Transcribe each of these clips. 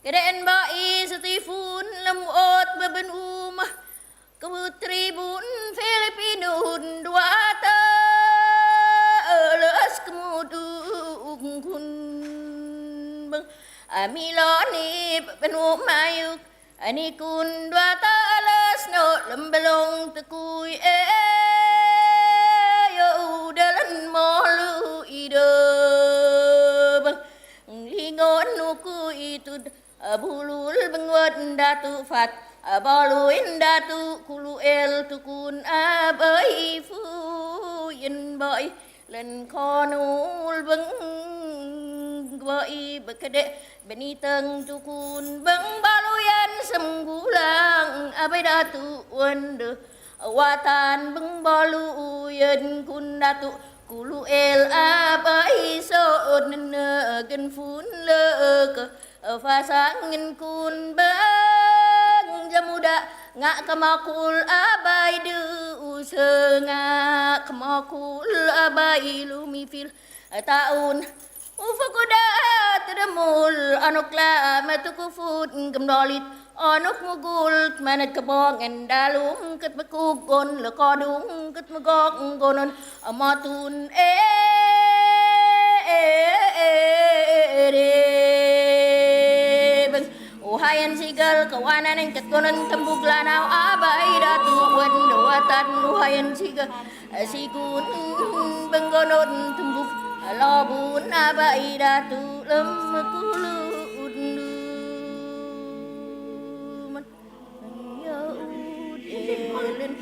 Kadaan ba sa typhoon lamuot babanuma Tribun Filipino duata alas kemudung kun bang amiloni penumayuk ani kun duata alas no lembalong tekui yo dalan molu ide bang lingon nuku itu bulul bengwat datu fat abaluin datu kulu el tukun abai fu yin bai len konul beng bai bekede beniteng tukun beng baluyan semgulang abai datu wende watan beng baluyan kun datu kulu el abai so gen fun le pha sáng kun bang jamuda ngak kamakul abai du se ngak kamakul abai lumifil taun ufakuda tedemul anokla matukufut gemdolit anok mugul manat kabong endalum ket mekugon le kodung ket megok gonon amatun Uhayan sigal kawanan ng katkunan tembug lanaw abay datu wendo watan uhayan sigal sigun benggonon tembug labun abay datu lemekulu unduman yaud elen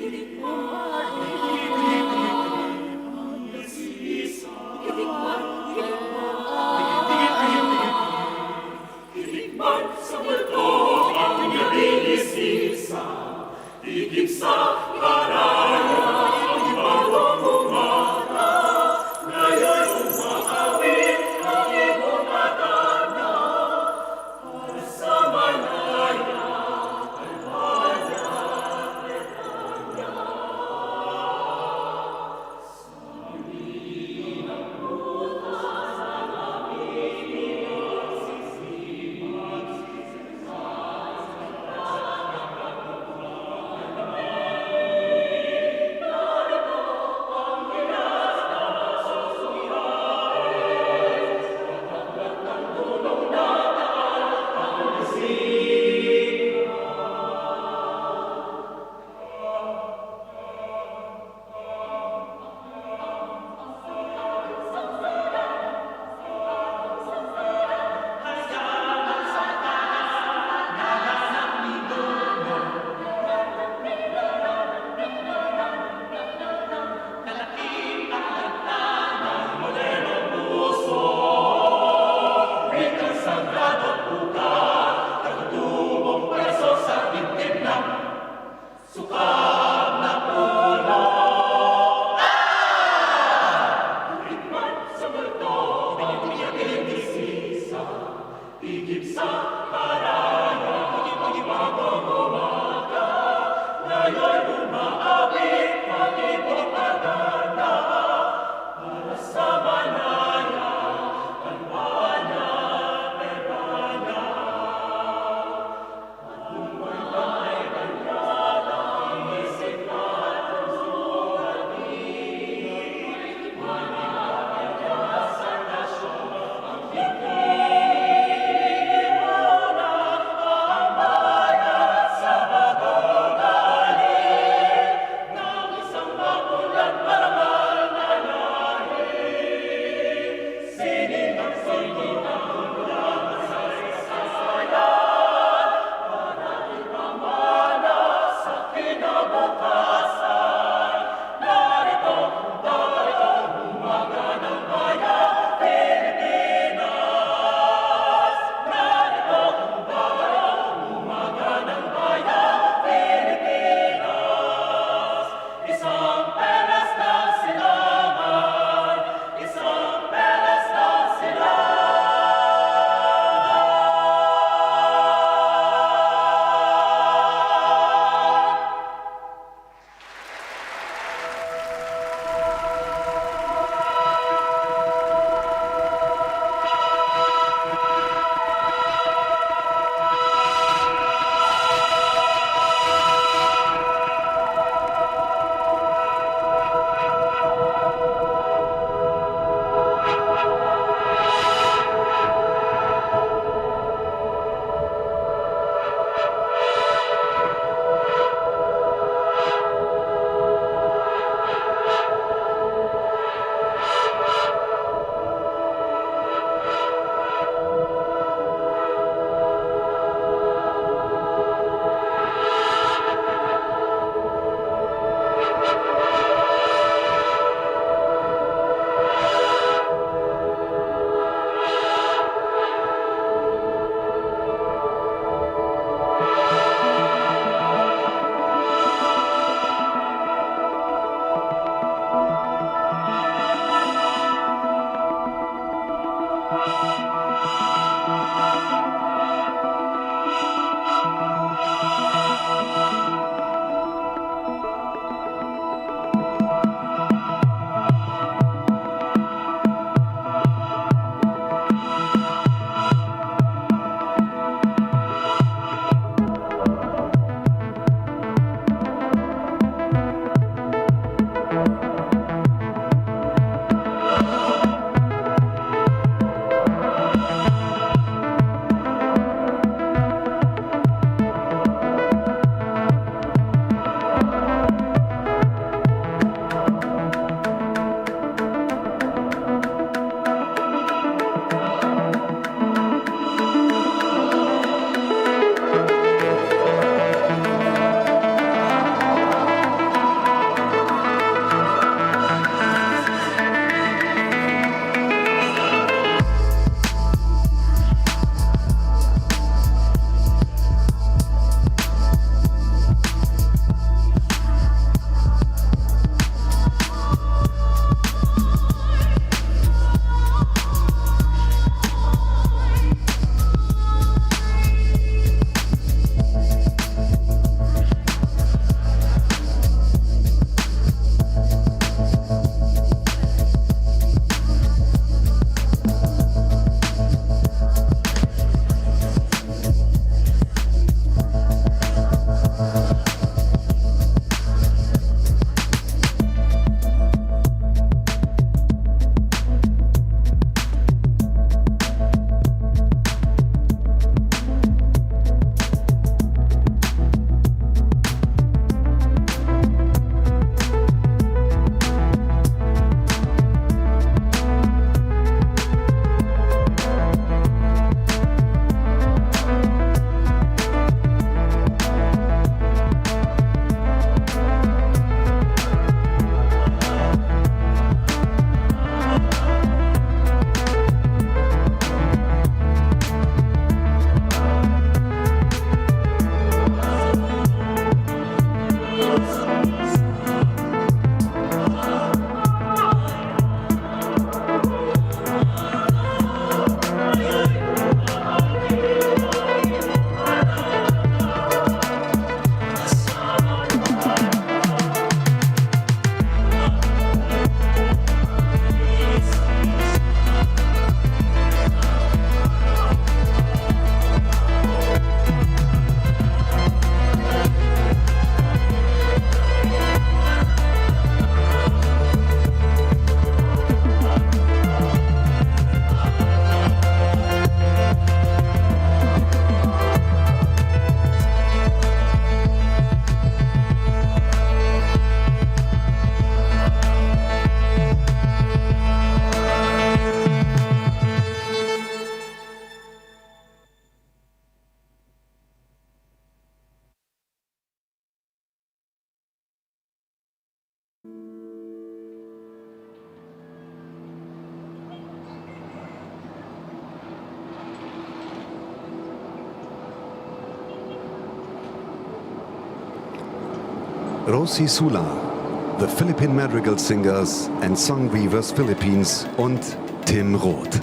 Rosi Sula, The Philippine Madrigal Singers and Song Weavers Philippines und Tim Roth.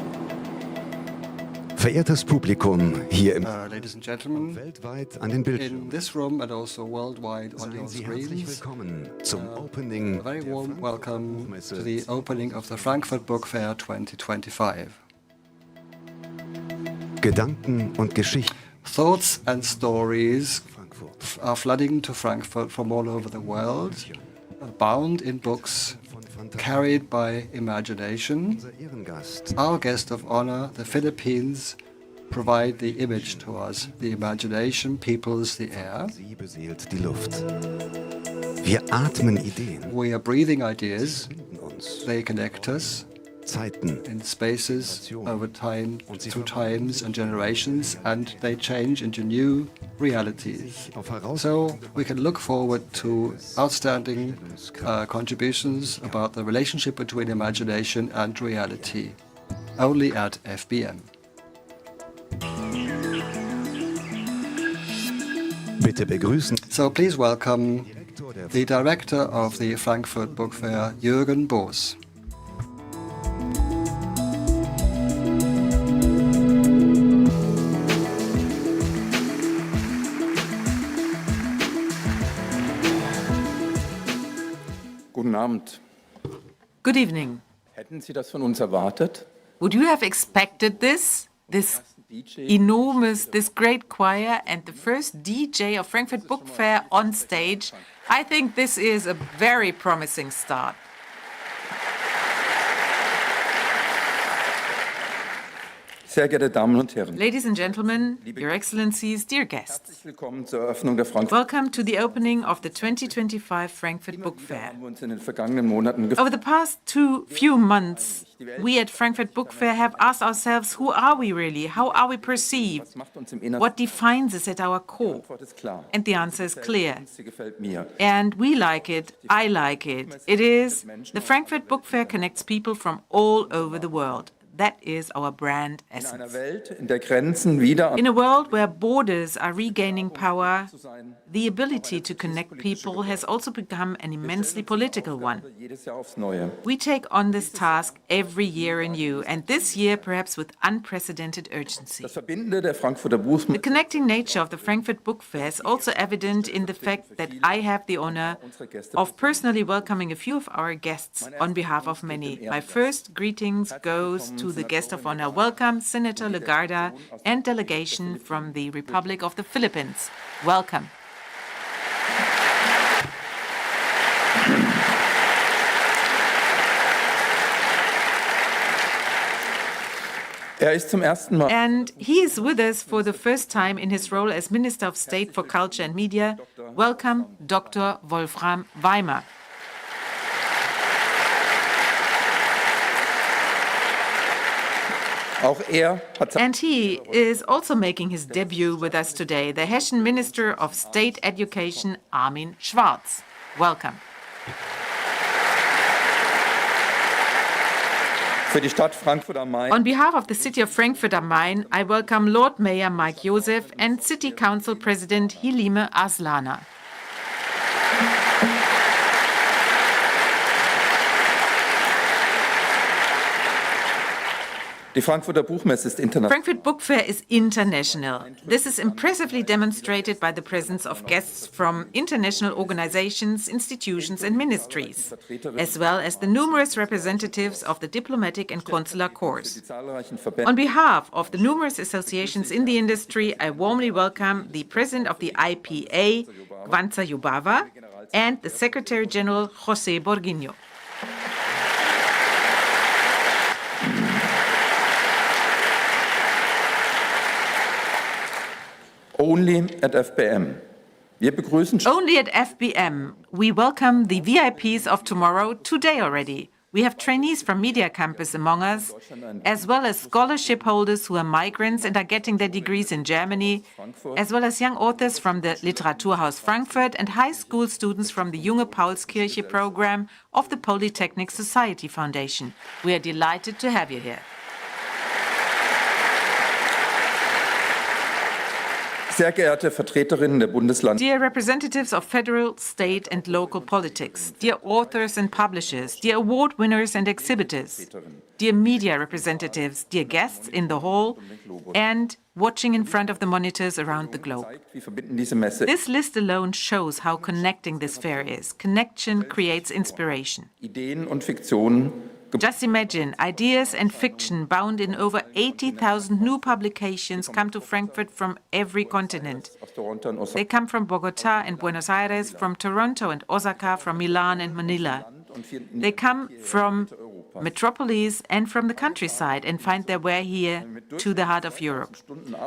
Verehrtes Publikum hier im Ladies and gentlemen, weltweit an den Bildschirmen. in this room and also worldwide on Seien your Sie herzlich screens, willkommen zum Opening a very der warm Frankfurter welcome Buchmesse to the opening of the Frankfurt Book Fair 2025. Gedanken und Geschichten Thoughts and stories Frankfurt. are flooding to Frankfurt from all over the world, bound in books, carried by imagination. Unser Ehrengast, Our guest of honor, the Philippines, provide the image to us. The imagination peoples the air. sie beseelt die Luft. Wir atmen Ideen, We are breathing ideas. finden uns They connect us Zeiten, in spaces over time, through times and generations, and they change into new realities. auf Herausforderungen So we can look forward to outstanding contributions about the relationship between imagination and reality, only at FBM. bitte begrüßen So please welcome Direktor der the director of the Frankfurt Book Fair, Juergen. Abend. Good evening. Hätten Sie das von uns erwartet? Would you have expected this? This enormous, this great choir and the first DJ of Frankfurt Book Fair on stage? I think this is a very promising start. Sehr geehrte Damen und Herren, Ladies and gentlemen, Your Excellencies, dear guests, herzlich willkommen zur Eröffnung der Frankfurt. welcome to the opening of the 2025 Frankfurt Book Fair. Haben wir uns in den vergangenen Monaten Over the past few months, we at Frankfurt Book Fair have asked ourselves, who are we really? How are we perceived? was macht uns im Inneren? What defines us at our core? Die Antwort ist klar. And the answer is clear. Sie gefällt mir. And we like it, I like it. It is, the Frankfurt Book Fair connects people from all over the world. That is our brand In einer essence. Welt, in der Grenzen wieder In a world where borders are regaining power, zu sein, the ability to connect people has also become an immensely political one. jedes Jahr aufs Neue. We take on this task every year anew, and this year perhaps with unprecedented urgency. Das Verbindende der Frankfurter The Buchmesse connecting nature of the Frankfurt Book Fair is also evident in the fact that I have the honor of personally welcoming a few of our guests on behalf of many. My first greetings goes to the guest of honor. Welcome, Senator Legarda and delegation from the Republic of the Philippines. Welcome. ist zum ersten Mal And he is with us for the first time in his role as Minister of State for Culture and Media. Welcome, Dr. Wolfram Weimer. auch hat And he is also making his debut with us today, the Hessian Minister of State Education, Armin Schwarz. Welcome. für die Stadt Frankfurt am Main On behalf of the city of Frankfurt am Main, I welcome Lord Mayor Mike Josef and City Council President Hilime Aslana. Die Frankfurter Buchmesse ist international. Frankfurt Book Fair is international. This is impressively demonstrated by the presence of guests from international organizations, institutions and ministries, as well as the numerous representatives of the diplomatic and consular corps. Die zahlreichen Verbände On behalf of the numerous associations in the industry, I warmly welcome the president of the IPA, Gwanza Yubava, and the Secretary General, José Borguinho. only at FBM. Wir begrüßen Only at FBM, we welcome the VIPs of tomorrow today already. We have trainees from Media Campus among us, as well as scholarship holders who are migrants and are getting their degrees in Germany, as well as young authors from the Literaturhaus Frankfurt and high school students from the Junge Paulskirche program of the Polytechnic Society Foundation. We are delighted to have you here. Sehr geehrte Vertreterinnen der Bundesland Dear representatives of federal, state and local politics, dear authors and publishers, dear award winners and exhibitors, dear media representatives, dear guests in the hall and watching in front of the monitors around the globe. wie verbinden diese Messe This list alone shows how connecting this fair is. Connection creates inspiration. Ideen und Fiktionen Just imagine, ideas and fiction bound in over 80,000 new publications come to Frankfurt from every continent. aus Toronto und Osaka They come from Bogota and Buenos Aires, from Toronto and Osaka, from Milan and Manila. und finden They come from metropolis and from the countryside and find their way here to the heart of Europe.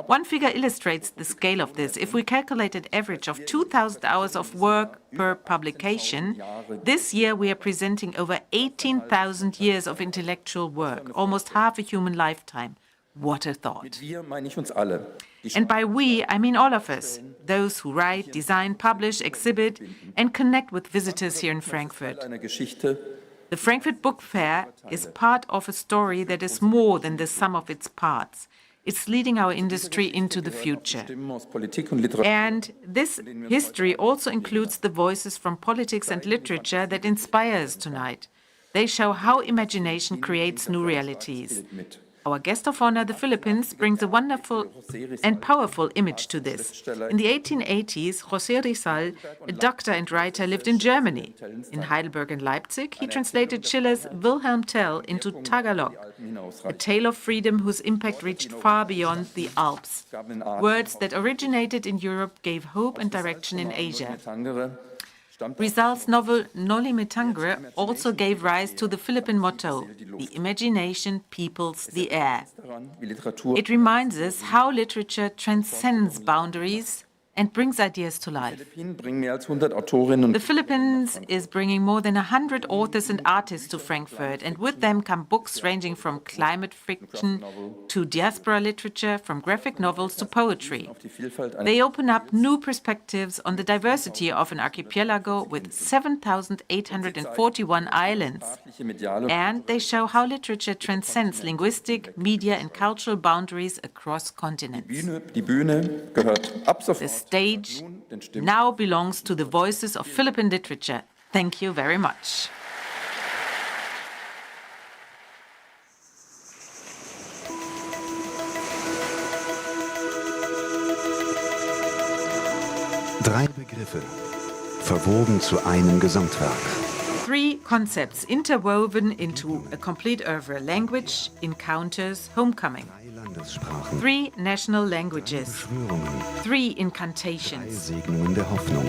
One figure illustrates the scale of this. If we calculate an average of 2,000 hours of work per publication, this year we are presenting over 18,000 years of intellectual work, almost half a human lifetime. What a thought. wir meine ich uns alle die And by we, I mean all of us, those who write, design, publish, exhibit, and connect with visitors here in Frankfurt. einer Geschichte The Frankfurt Book Fair is part of a story that is more than the sum of its parts. It's leading our industry into the future. Stimmen aus Politik und Literatur And this history also includes the voices from politics and literature that inspire us tonight. They show how imagination creates new realities. mit Our guest of honor, the Philippines, brings a wonderful and powerful image to this. In the 1880s, José Rizal, a doctor and writer, lived in Germany. In Heidelberg and Leipzig, he translated Schiller's Wilhelm Tell into Tagalog, a tale of freedom whose impact reached far beyond the Alps. Words that originated in Europe gave hope and direction in Asia. Rizal's novel Noli Me Tangere also gave rise to the Philippine motto, "The imagination peoples the air." It reminds us how literature transcends boundaries and brings ideas to life. The Philippines is bringing more than 100 authors and artists to Frankfurt, and with them come books ranging from climate fiction to diaspora literature, from graphic novels to poetry. They open up new perspectives on the diversity of an archipelago with 7,841 islands. And they show how literature transcends linguistic, media, and cultural boundaries across continents. The stage now belongs to the voices of Philippine literature. Thank you very much. Drei Begriffe, verwoben zu einem Gesamtwerk. Three concepts interwoven into a complete oeuvre: language, encounters, homecoming. Three national languages, three incantations,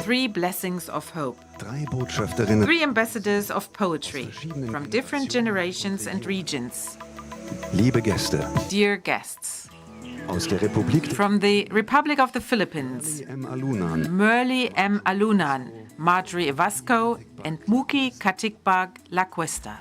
three blessings of hope, three ambassadors of poetry from different generations and regions. Liebe Gäste, Dear guests, aus der Republik from the Republic of the Philippines, Alunan, Merlie M. Alunan, Marjorie Evasco, and Mookie Katigbak-Lacuesta.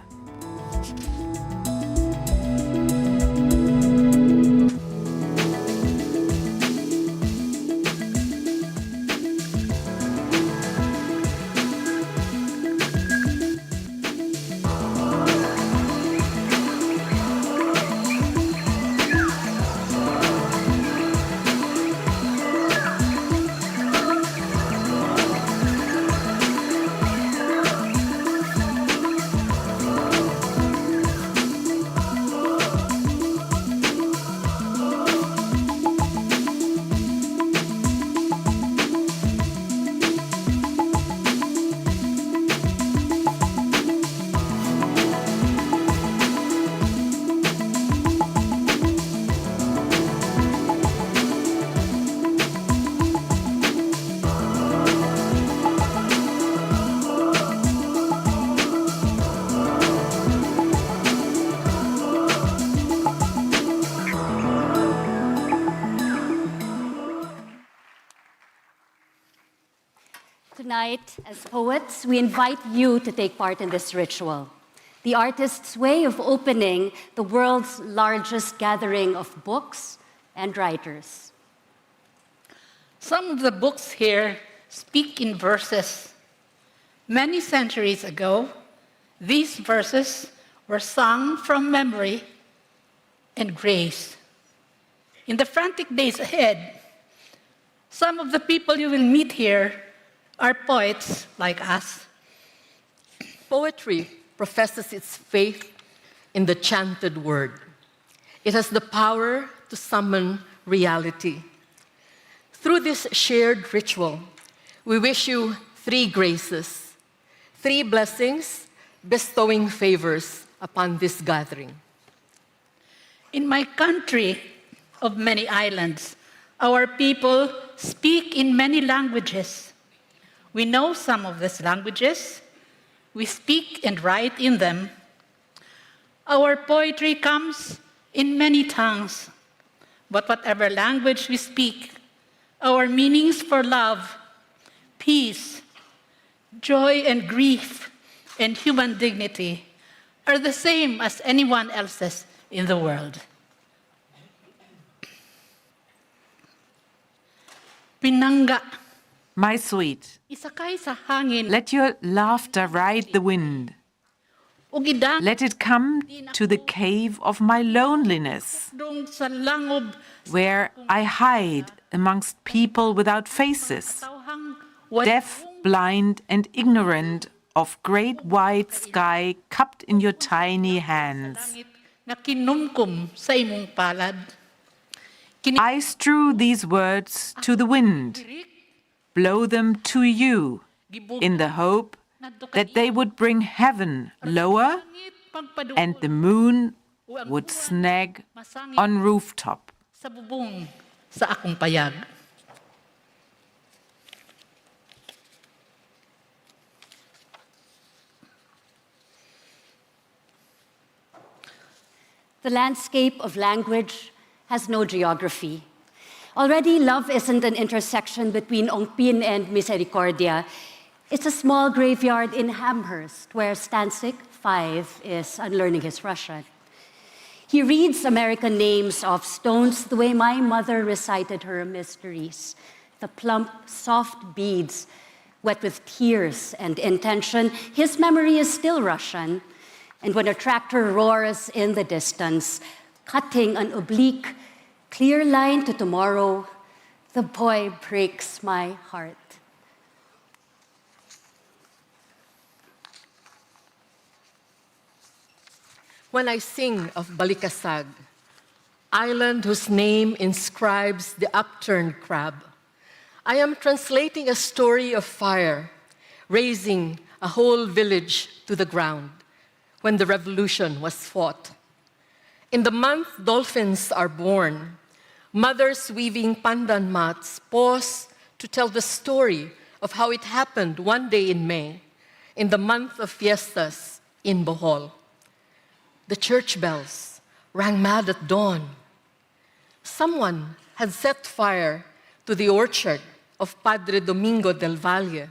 Tonight, as poets, we invite you to take part in this ritual, the artist's way of opening the world's largest gathering of books and writers. Some of the books here speak in verses. Many centuries ago, these verses were sung from memory and grace. In the frantic days ahead, some of the people you will meet here are poets like us. Poetry professes its faith in the chanted word. It has the power to summon reality. Through this shared ritual, we wish you three graces, three blessings bestowing favors upon this gathering. In my country of many islands, our people speak in many languages. We know some of these languages. We speak and write in them. Our poetry comes in many tongues. But whatever language we speak, our meanings for love, peace, joy and grief, and human dignity are the same as anyone else's in the world. Pinangga. My sweet, Isakay sa hangin. let your laughter ride the wind. Ugidang Let it come to the cave of my loneliness, sa langob where I hide amongst people without faces, tawhang deaf, blind, and ignorant of great wide sky cupped in your tiny hands. nga kinumkum sa imong palad. I strew these words to the wind, blow them to you, in the hope that they would bring heaven lower and the moon would snag on rooftop. Sa bubong sa akong payag. The landscape of language has no geography. Already, love isn't an intersection between Ongpin and Misericordia. It's a small graveyard in Amherst, where Stansik, 5, is unlearning his Russian. He reads American names off stones the way my mother recited her mysteries, the plump, soft beads wet with tears and intention. His memory is still Russian, and when a tractor roars in the distance, cutting an oblique, clear line to tomorrow, the boy breaks my heart. When I sing of Balikasag, island whose name inscribes the upturned crab, I am translating a story of fire, raising a whole village to the ground when the revolution was fought. In the month dolphins are born, mothers weaving pandan mats pause to tell the story of how it happened one day in May, in the month of fiestas in Bohol. The church bells rang mad at dawn. Someone had set fire to the orchard of Padre Domingo del Valle.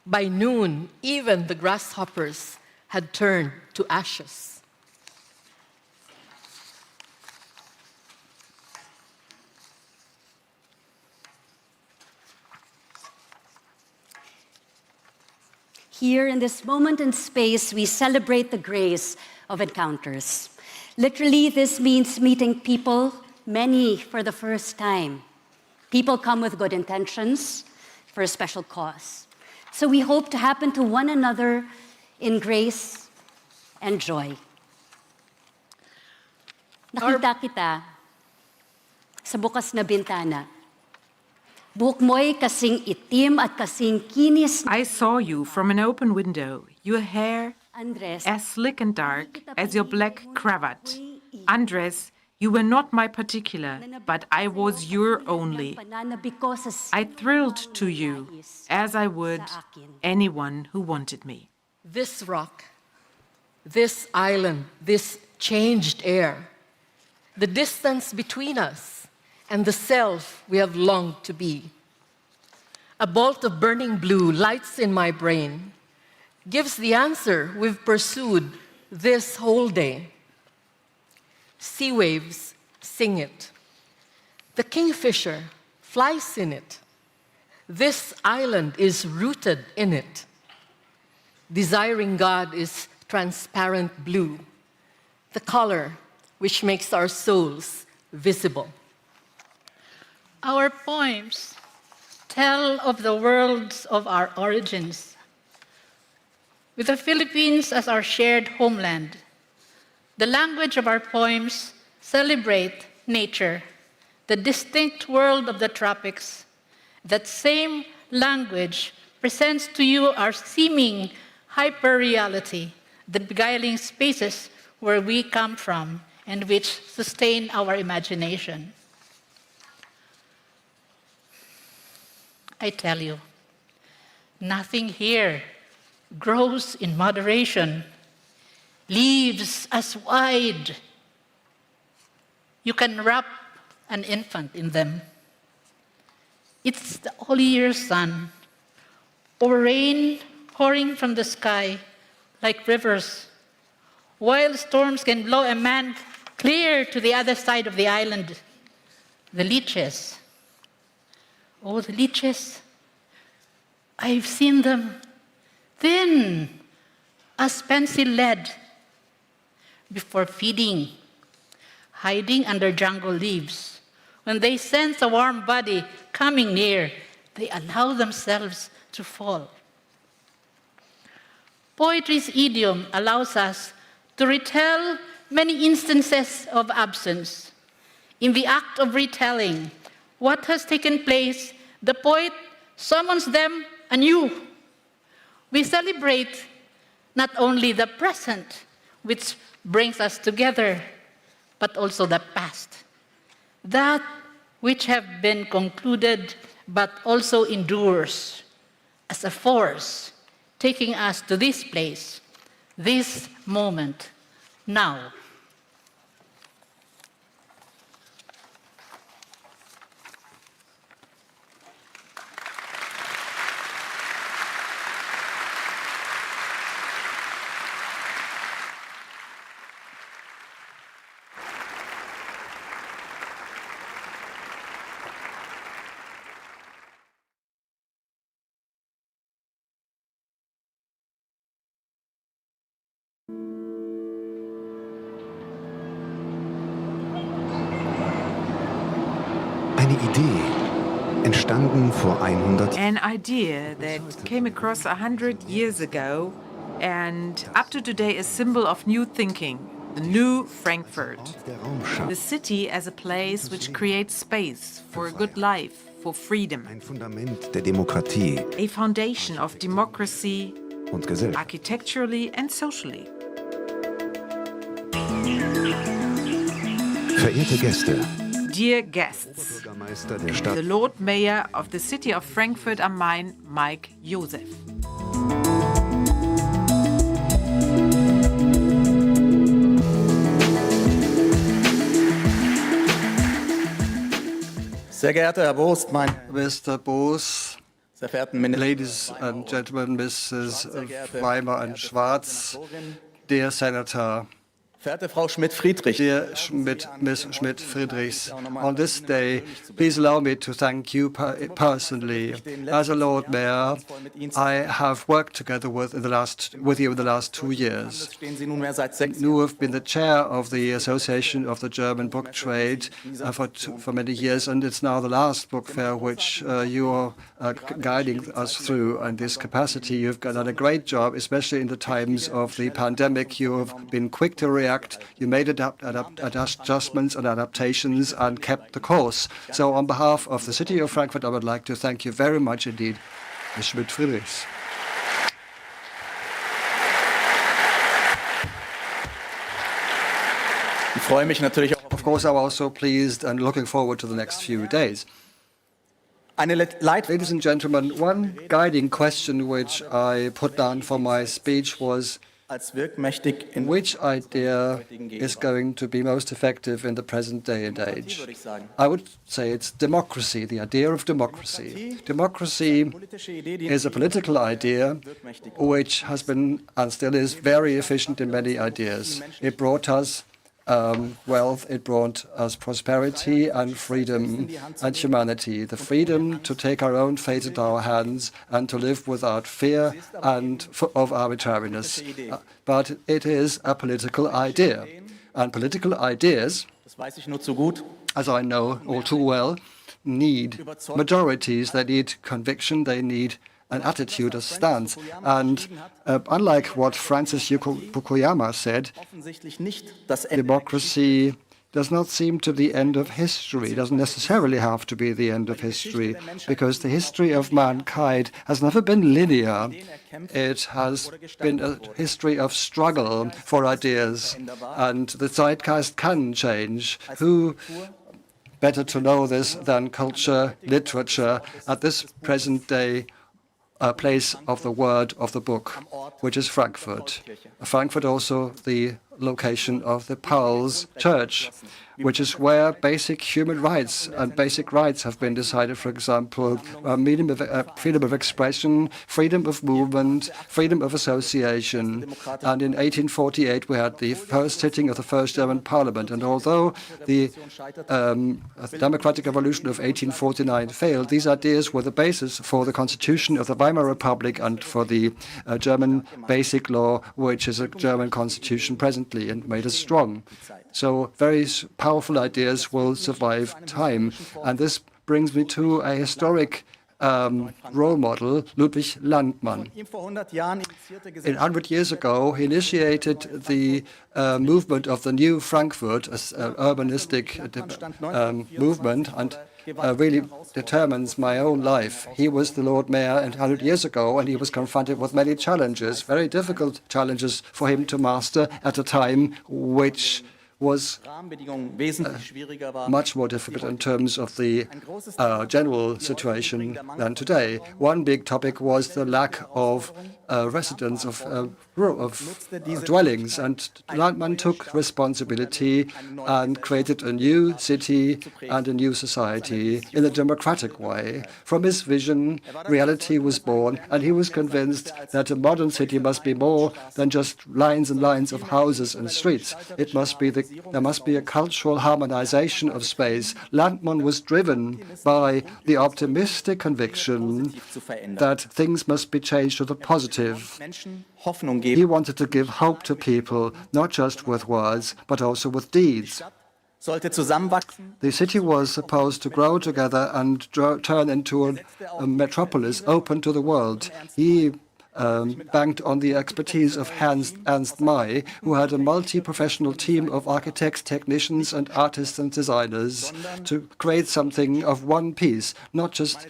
By noon, even the grasshoppers had turned to ashes. Here, in this moment and space, we celebrate the grace of encounters. Literally, this means meeting people, many for the first time. People come with good intentions for a special cause. So we hope to happen to one another in grace and joy. Nakita kita sa bukas na bintana. Buhok mo'y kasing itim at kasing kinis. I saw you from an open window, your hair Andres, as slick and dark as your black cravat. Andres, you were not my particular, but I was your only. I thrilled to you, as I would anyone who wanted me. This rock, this island, this changed air, the distance between us and the self we have longed to be. A bolt of burning blue lights in my brain, gives the answer we've pursued this whole day. Sea waves sing it. The kingfisher flies in it. This island is rooted in it. Desiring God is transparent blue, the color which makes our souls visible. Our poems tell of the worlds of our origins. With the Philippines as our shared homeland, the language of our poems celebrate nature, the distinct world of the tropics. That same language presents to you our seeming hyper-reality, the beguiling spaces where we come from and which sustain our imagination. I tell you, nothing here grows in moderation, leaves as wide. You can wrap an infant in them. It's the all year sun, or rain pouring from the sky like rivers, while storms can blow a man clear to the other side of the island. The leeches. Oh, the leeches. I've seen them thin as pencil lead before feeding, hiding under jungle leaves. When they sense a warm body coming near, they allow themselves to fall. Poetry's idiom allows us to retell many instances of absence. In the act of retelling what has taken place, the poet summons them anew. We celebrate not only the present, which brings us together, but also the past, that which have been concluded but also endures as a force taking us to this place, this moment, now. Eine Idee, entstanden vor 100 An idea that came across 100 years ago and up to today a symbol of new thinking, the new Frankfurt. der Raumschaft. The city as a place which creates space for a good life, for freedom, Ein Fundament der Demokratie a foundation of democracy, und Gesellschaft. architecturally and socially. Verehrte Gäste, Dear guests, Bürgermeister der the Stadt Lord Mayor of the city of Frankfurt am Main, Mike Josef. Sehr geehrter Herr Bost, meine Mr. Bose, sehr verehrten Minister, ladies and gentlemen, Mrs. Weimer and Schwarz, dear Senator, verehrte Frau Schmidt-Friderichs, dear Miss Schmidt-Friderichs, on this day, please allow me to thank you personally. As a Lord Mayor, I have worked together with you in the last 2 years. stehen Sie nunmehr seit 6 You have been the chair of the Association of the German Book Trade for many years, and it's now the last book fair which you are guiding us through in this capacity. You've done a great job, especially in the times of the pandemic. You have been quick to react. You made adjustments and adaptations and kept the course. So on behalf of the city of Frankfurt, I would like to thank you very much indeed, Ms. Schmidt-Friderichs. Ich freue mich natürlich auch auf Of course, I'm also pleased and looking forward to the next few days. eine Ladies and gentlemen, one guiding question which I put down for my speech was, als wirkmächtig in which idea is going to be most effective in the present day and age? I would say it's democracy, the idea of democracy. Democracy is a political idea which has been and still is very efficient in many ideas. It brought us wealth, it brought us prosperity and freedom and humanity, the freedom to take our own fate into our hands and to live without fear and of arbitrariness. But it is a political idea. And political ideas, das weiß ich nur zu gut, as I know all too well, need majorities, they need conviction, they need an attitude, a stance. And unlike what Francis Fukuyama said, offensichtlich nicht das Ende. democracy does not seem to be the end of history. It doesn't necessarily have to be the end of history, because the history of mankind has never been linear. It has been a history of struggle for ideas, and the zeitgeist can change. Who better to know this than culture, literature, at this present day place of the word of the book, which is Frankfurt. Frankfurt also the location of the Paul's Church, which is where basic human rights and basic rights have been decided. For example, freedom of expression, freedom of movement, freedom of association. And in 1848, we had the first sitting of the first German parliament. And although the democratic revolution of 1849 failed, these ideas were the basis for the constitution of the Weimar Republic and for the German basic law, which is a German constitution presently, and made us strong. So very powerful ideas will survive time. And this brings me to a historic role model, Ludwig Landmann. 100 years ago, he initiated the movement of the new Frankfurt, urbanistic movement, and really determines my own life. He was the Lord Mayor 100 years ago, and he was confronted with many challenges, very difficult challenges for him to master at a time which was much more difficult in terms of the general situation than today. One big topic was the lack of residents, of dwellings, and Landmann took responsibility and created a new city and a new society in a democratic way. From his vision, reality was born, and he was convinced that a modern city must be more than just lines and lines of houses and streets. It must be there must be a cultural harmonization of space. Landmann was driven by the optimistic conviction that things must be changed to the positive. He wanted to give hope to people, not just with words, but also with deeds. The city was supposed to grow together and turn into a metropolis open to the world. He banked on the expertise of Ernst May, who had a multi-professional team of architects, technicians, and artists and designers to create something of one piece, not just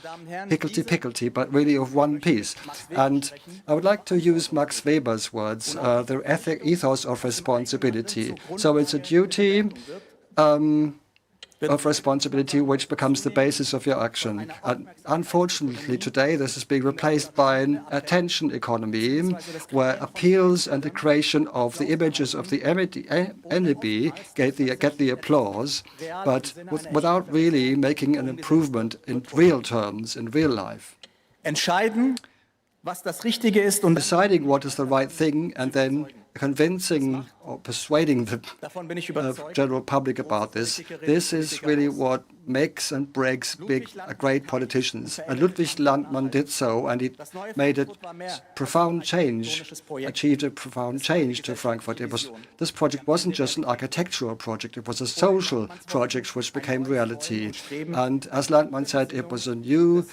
higgledy-piggledy, but really of one piece. And I would like to use Max Weber's words, the ethos of responsibility. So it's a duty of responsibility which becomes the basis of your action. And unfortunately, today this is being replaced by an attention economy where appeals and the creation of the images of the enemy get the applause, but without really making an improvement in real terms, in real life. Deciding what is the right thing and then convincing or persuading the general public about this. This is really what makes and breaks great politicians. And Ludwig Landmann did so, and he made a profound change, achieved a profound change to Frankfurt. This project wasn't just an architectural project, it was a social project which became reality. And as Landmann said, it was a new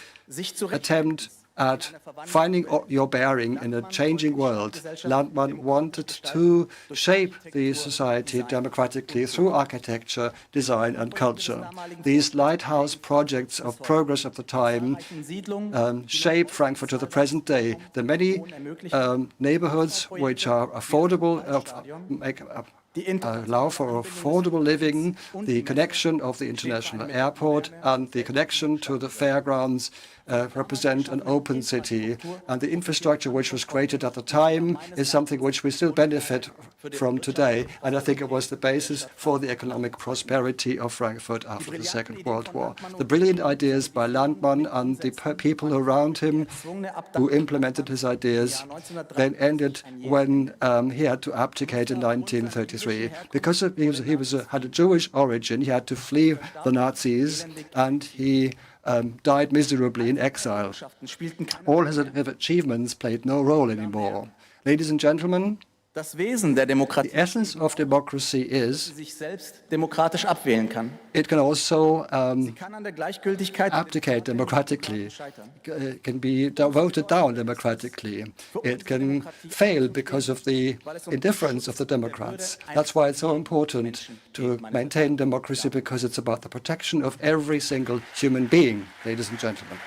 attempt at finding your bearing in a changing world. Landmann wanted to shape the society democratically through architecture, design, and culture. These lighthouse projects of progress of the time shape Frankfurt to the present day. The many neighborhoods which are affordable, allow for affordable living, the connection of the international airport, and the connection to the fairgrounds represent an open city. And the infrastructure which was created at the time is something which we still benefit from today. And I think it was the basis for the economic prosperity of Frankfurt after the Second World War. The brilliant ideas by Landmann and the people around him who implemented his ideas then ended when he had to abdicate in 1933. Because he had a Jewish origin, he had to flee the Nazis, and he died miserably in exile. All his achievements played no role anymore. Ladies and gentlemen, the essence of democracy is it can also abdicate democratically. It can be voted down democratically. It can fail because of the indifference of the Democrats. That's why it's so important to maintain democracy, because it's about the protection of every single human being, ladies and gentlemen.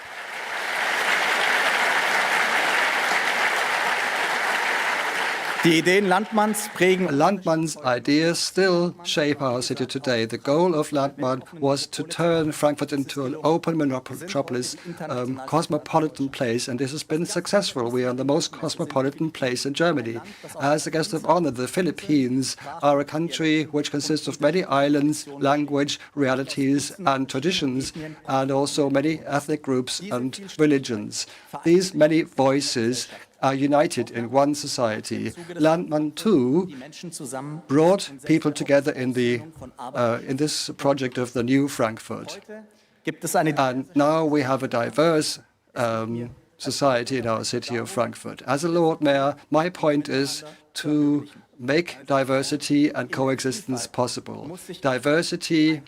Landmann's ideas still shape our city today. The goal of Landmann was to turn Frankfurt into an open metropolis, cosmopolitan place, and this has been successful. We are the most cosmopolitan place in Germany. As a guest of honor, the Philippines are a country which consists of many islands, language, realities, and traditions, and also many ethnic groups and religions. These many voices are united in one society. Landmann, too, brought people together in this project of the new Frankfurt. And now we have a diverse society in our city of Frankfurt. As a Lord Mayor, my point is to make diversity and coexistence possible. Diversity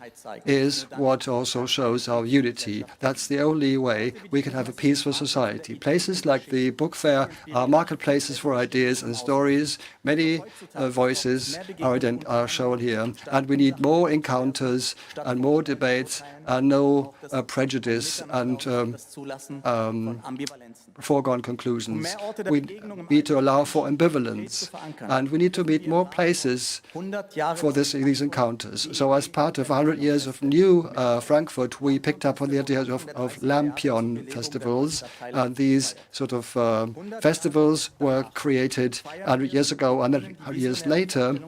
is what also shows our unity. That's the only way we can have a peaceful society. Places like the book fair are marketplaces for ideas and stories. Many voices are shown here, and we need more encounters and more debates and no prejudice and foregone conclusions. We need to allow for ambivalence, and we need to meet more places for these encounters. So as part of 100 years of new Frankfurt, we picked up on the idea of lampion festivals, and these sort of festivals were created 100 years ago, and 100 years later,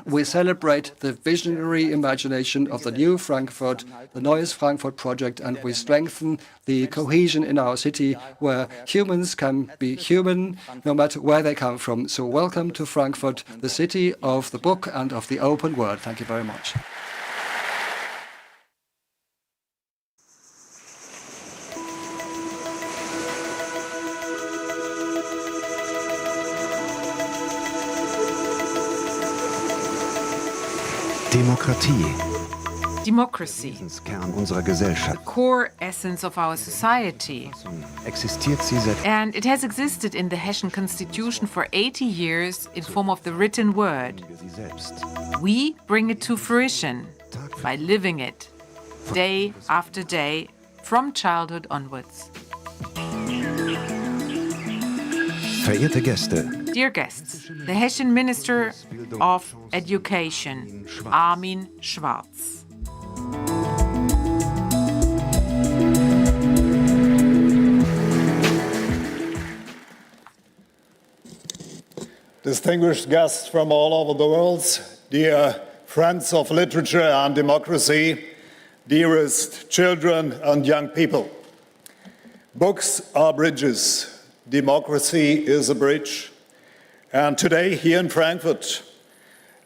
we celebrate the visionary imagination of the new Frankfurt, the Neues Frankfurt project, and we strengthen the cohesion in our city where humans can be human no matter where they come from. So welcome to Frankfurt, the city of the book and of the open word. Thank you very much. Democracy. Democracy. Unserer Gesellschaft. The core essence of our society. Existiert sie seit And it has existed in the Hessian constitution for 80 years in form of the written word. sie selbst. We bring it to fruition by living it, day after day, from childhood onwards. Verehrte Gäste, Dear guests, the Hessian Minister of Education, Armin Schwarz. Distinguished guests from all over the world, dear friends of literature and democracy, dearest children and young people. Books are bridges. Democracy is a bridge. And today, here in Frankfurt,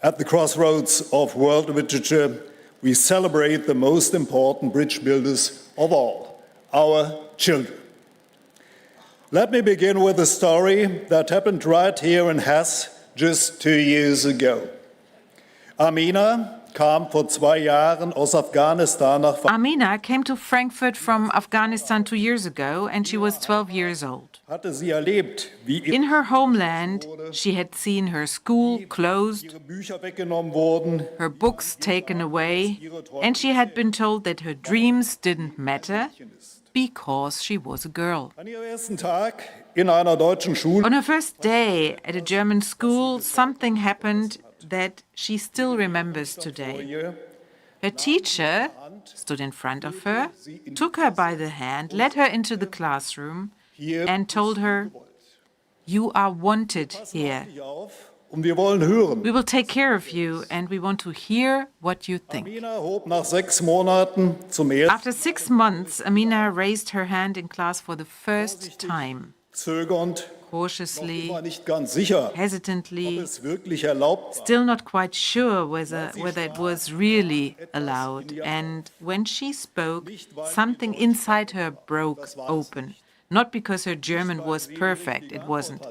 at the crossroads of world literature, we celebrate the most important bridge builders of all, our children. Let me begin with a story that happened right here in Hessen just 2 years ago. Amina kam vor 2 Jahren aus Afghanistan nach Amina came to Frankfurt from Afghanistan 2 years ago, and she was 12 years old. hatte sie erlebt, wie In her homeland, she had seen her school closed, ihre Bücher weggenommen wurden, her books taken away, and she had been told that her dreams didn't matter because she was a girl. An ihrem ersten Tag in einer deutschen Schule On her first day at a German school, something happened that she still remembers today. Her teacher stood in front of her, took her by the hand, led her into the classroom, and told her, "You are wanted here. und wir wollen hören. We will take care of you, and we want to hear what you think." Amina hob nach 6 Monaten zum ersten After 6 months, Amina raised her hand in class for the first time, zögernd, cautiously, war nicht ganz sicher, ob hesitantly, es wirklich erlaubt war. still not quite sure whether it was really allowed. And when she spoke, something inside her broke open. Not because her German was perfect, it wasn't.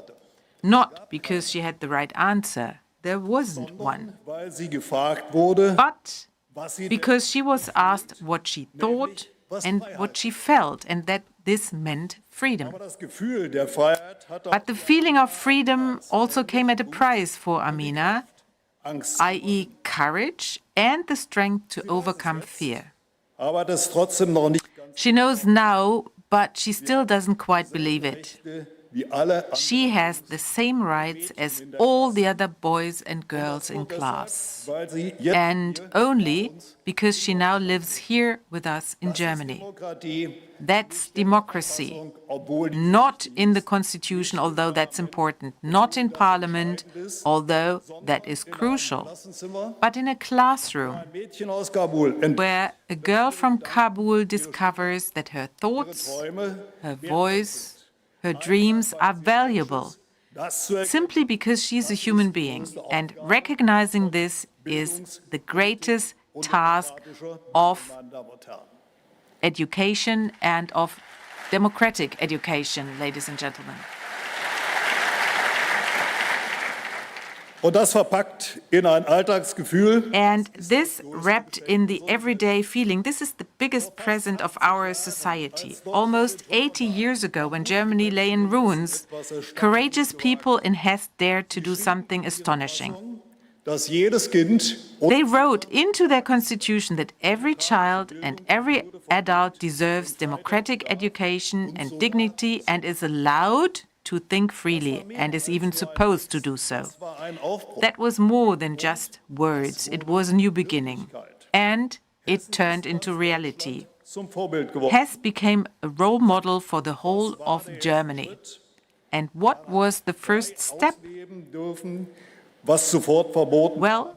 Not because she had the right answer, there wasn't one. Weil sie gefragt wurde, But was sie because she was asked what she thought and what she felt, and that this meant freedom. das Gefühl der Freiheit hat But the feeling of freedom also came at a price for Amina, Angst. i.e. courage and the strength to overcome fear. Aber das ist trotzdem noch nicht ganz She knows now, but she still doesn't quite believe it. wie alle She has the same rights as all the other boys and girls in class. weil sie jetzt And only because she now lives here with us in Germany. Demokratie, That's democracy. obwohl die Not in the constitution, although that's important. Not in parliament, although that is crucial. Klassenzimmer But in a classroom ein Mädchen aus Kabul where a girl from Kabul discovers that her thoughts, Träume, her voice, her dreams are valuable das zu simply because she's a human being. And recognizing this is the greatest task of meine Damen und Herren. education and of democratic education, ladies and gentlemen. Und das verpackt in ein Alltagsgefühl. And this wrapped in the everyday feeling, this is the biggest present of our society. Almost 80 years ago, when Germany lay in ruins, courageous people in Hesse dared to do something astonishing. Dass jedes Kind They wrote into their constitution that every child and every adult deserves democratic education and dignity and is allowed to think freely and is even supposed to do so. That was more than just words. It was a new beginning. And it turned into reality. zum Vorbild geworden. Hesse became a role model for the whole of Germany. And what was the first step? Ausleben dürfen, was sofort verboten Well,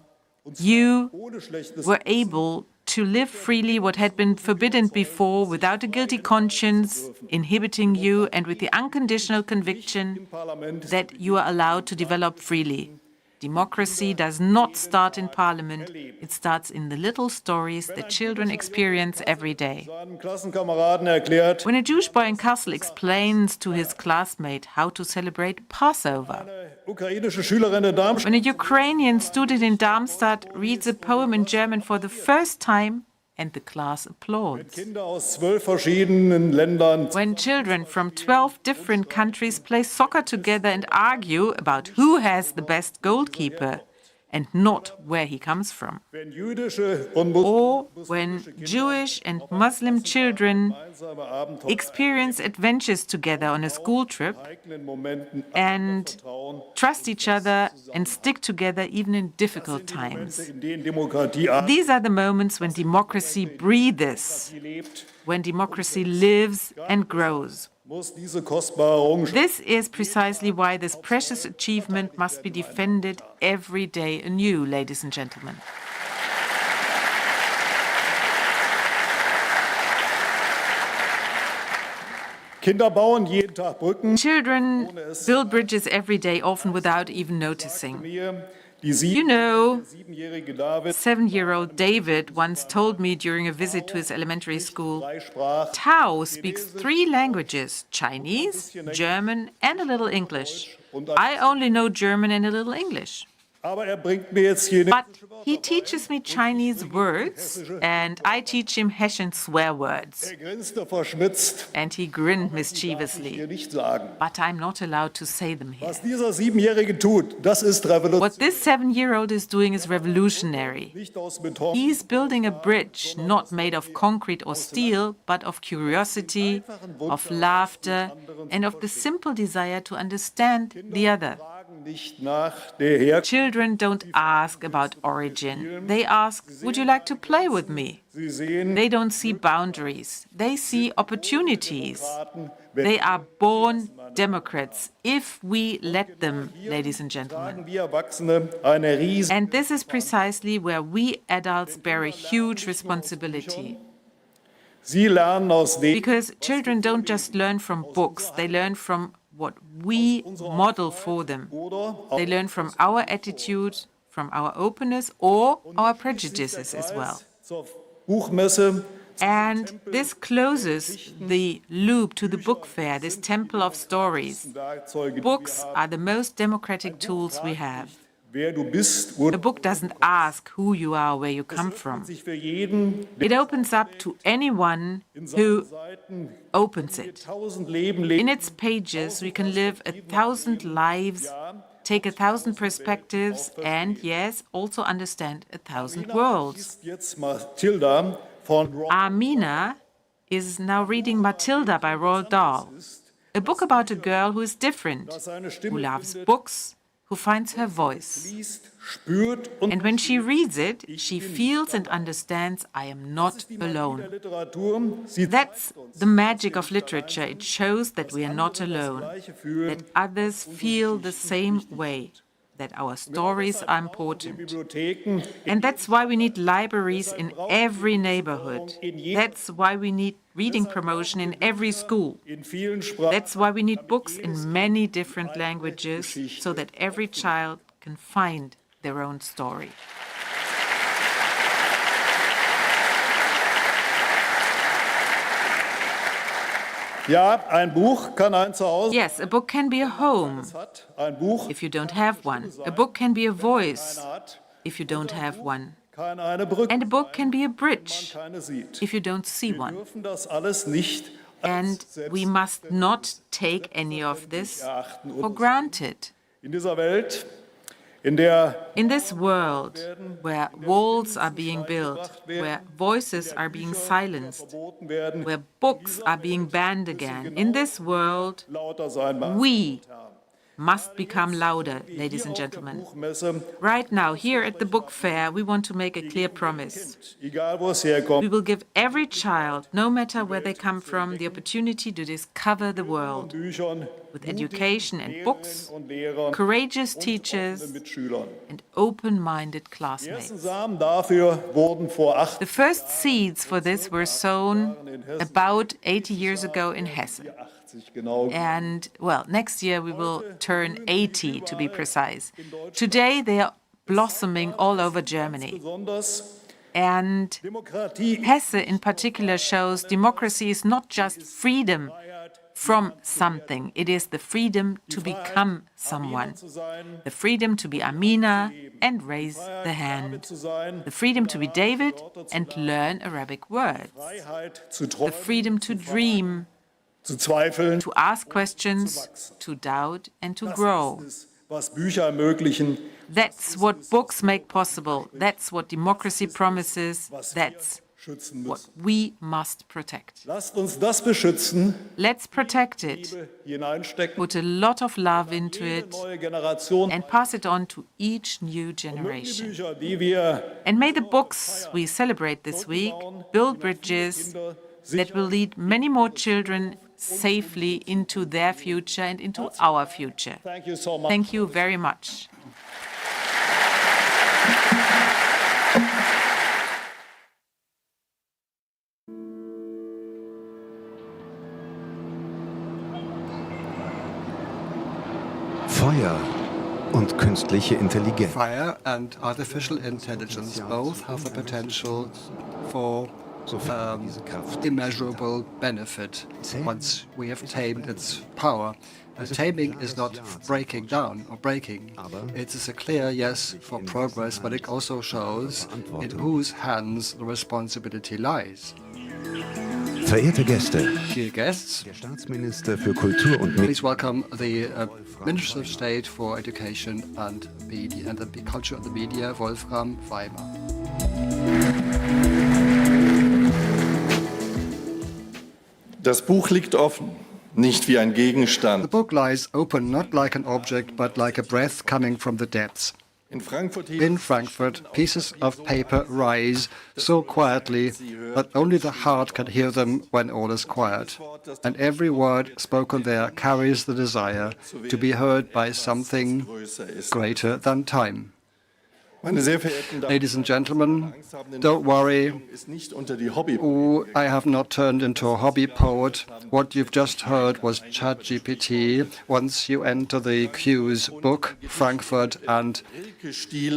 you ohne schlechtes were able to live freely what had been forbidden before without a guilty conscience inhibiting you and with the unconditional conviction Parlament. that you are allowed to develop freely. Democracy does not start in parliament, it starts in the little stories that children experience every day. Seinen Klassenkameraden erklärt, When a Jewish boy in Kassel explains to his classmate how to celebrate Passover, eine ukrainische Schülerin in Darmstadt when a Ukrainian student in Darmstadt reads a poem in German for the first time and the class applauds, Kinder aus 12 verschiedenen Ländern when children from 12 different countries play soccer together and argue about who has the best goalkeeper and not where he comes from, wenn jüdische und or when Jewish and Muslim children gemeinsame Abenteuer experience adventures together on a school trip eigenen Momenten and trust each other and stick together even in difficult times. in denen Demokratie These are the moments when democracy breathes, lebt, when democracy lives and grows. muss diese kostbare Errungenschaft This is precisely why this precious achievement must be defended every day anew, ladies and gentlemen. Kinder bauen jeden Tag Brücken. Children build bridges every day, often without even noticing. Mir die You know, 7-jährige David 7-year-old David once told me during a visit to his elementary school, sprach, Tao speaks 3 languages, Chinese, German, and a little English. I only know German and a little English. aber bringt mir jetzt hier But he teaches me Chinese words, and I teach him Hessian swear words. grinste verschmitzt, And he grinned hier mischievously. nicht sagen. But I'm not allowed to say them here. Was dieser 7-Jährige tut, das ist Revolution. What this 7-year-old is doing is revolutionary. Nicht aus Beton, He's building a bridge not made of concrete or steel, but of curiosity, of laughter, and of the simple desire to understand the other. fragen nicht nach der Herkunft. Children don't ask about origin. They ask, would you like to play with me? Sie sehen, They don't see boundaries. They see opportunities. They are born Democrats if we let them, ladies and gentlemen. wir Erwachsene eine riesige And this is precisely where we adults bear a huge responsibility. Sie lernen aus dem, Because children don't just learn from books, they learn from what we model for them. They learn from our attitude, from our openness, or our prejudices as well. zur Buchmesse, And this closes the loop to the book fair, this temple of stories. Werkzeuge, Books are the most democratic tools we have. wer du bist, A und book doesn't ask who you are, where you come from. sich für jeden It opens up to anyone who Seiten opens it. 1000 Leben leben. In its pages, we can live 1,000 lives, take 1,000 perspectives, and yes, also understand 1,000 worlds. Ist jetzt Matilda von Amina is now reading Matilda by Roald Dahl, a book about a girl who is different, seine who Stimme loves books, who finds her voice. liest, spürt und And when she reads it, she feels and understands I am not alone. Literatur, sie That's the magic of literature. It shows that we are not alone, that others feel the same way, that our stories are important. Bibliotheken And that's why we need libraries in every neighborhood. That's why we need reading promotion in every school. in vielen Sprachen. That's why we need books in many different languages so that every child can find their own story. Ja, ein Buch kann ein Zuhause Yes, a book can be a home hat. Ein Buch if you don't have one. A book can be a voice if you don't have one. kann eine Brücke And a book can be a sein, bridge wenn man keine sieht. if you don't see Wir one. dürfen das alles nicht And we must not take any of this for granted. in dieser Welt, in der In this world where walls are being built, where voices are being silenced, verboten werden, where books are being banned again, in this world, lauter sein mag. we must become louder, ladies and gentlemen. Buchmesse, Right now, here at the book fair, we want to make a clear promise. egal wo es herkommt, We will give every child, no matter where they come from, the opportunity to discover the world Büchern, with education and books, und Lehrern, courageous teachers, mit Schülern. and open-minded Die ersten classmates. Samen dafür wurden vor 8 The first seeds for this were sown about 80 years ago in Hessen. 80 genau. And, well, next year we will turn 80 to be precise. Today they are blossoming all over Germany. Besonders And Demokratie Hesse in particular shows democracy is not just freedom from something, it is the freedom to become someone. zu sein, The freedom to be Amina and raise the hand. zu sein, The freedom to be David and learn Arabic words. Freiheit zu The träumen, freedom to dream, zu zweifeln. to ask questions, to doubt and to grow. Das ist, was Bücher ermöglichen, That's what books make possible. That's what democracy promises. was wir That's schützen what müssen. we must protect. Lasst uns das beschützen, Let's protect it, hineinstecken, put a lot of love into jede it, neue Generation. and pass it on to each new Mögen die generation. Bücher, die wir And may the books we celebrate this week build bridges that will lead many more children safely into their future and into our future. Thank you so much. Thank you very much. Feuer und künstliche Intelligenz. Fire and artificial intelligence both have the potential for immeasurable benefit once we have tamed its power. Taming is not breaking down or breaking. It is a clear yes for progress, but it also shows in whose hands the responsibility lies. Verehrte Gäste, Dear guests, der Staatsminister für Kultur und Medien, please welcome the Minister of State for Education and Media and the Culture and the Media, Wolfram Weimer. Das Buch liegt offen, nicht wie ein The Gegenstand. book lies open, not like an object, but like a breath coming from the depths. In Frankfurt, In Frankfurt, pieces of paper rise so quietly that only the heart can hear them when all is quiet. And every word spoken there carries the desire to be heard by something greater than time. Meine sehr verehrten Damen Ladies and gentlemen, don't worry, ist nicht unter die Hobby. I have not turned into a hobby poet. What you've just heard was ChatGPT. Once you enter the Q's book, Frankfurt, and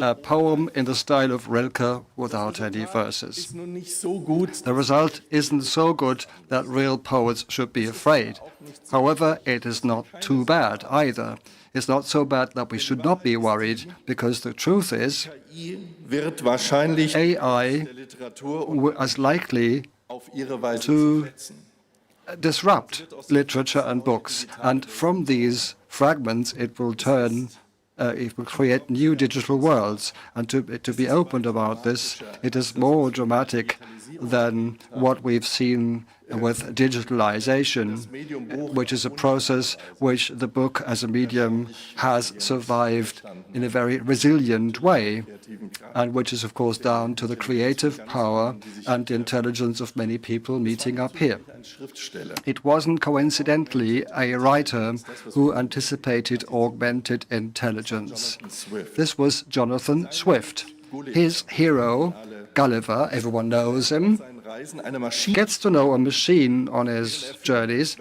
a poem in the style of Rilke without any verses. Nun nicht so gut. The result isn't so good that real poets should be afraid. However, it is not too bad either. It's not so bad that we should not be worried, because the truth is, Wird wahrscheinlich AI der Literatur is likely auf ihre Weise to verletzen. disrupt literature and books. And from these fragments, it will create new digital worlds. And to be open about this, it is more dramatic than what we've seen with digitalization, which is a process which the book as a medium has survived in a very resilient way, and which is, of course, down to the creative power and the intelligence of many people meeting up here. It wasn't coincidentally a writer who anticipated augmented intelligence. This was Jonathan Swift. His hero, Gulliver, everyone knows him, gets to know a machine on his journeys,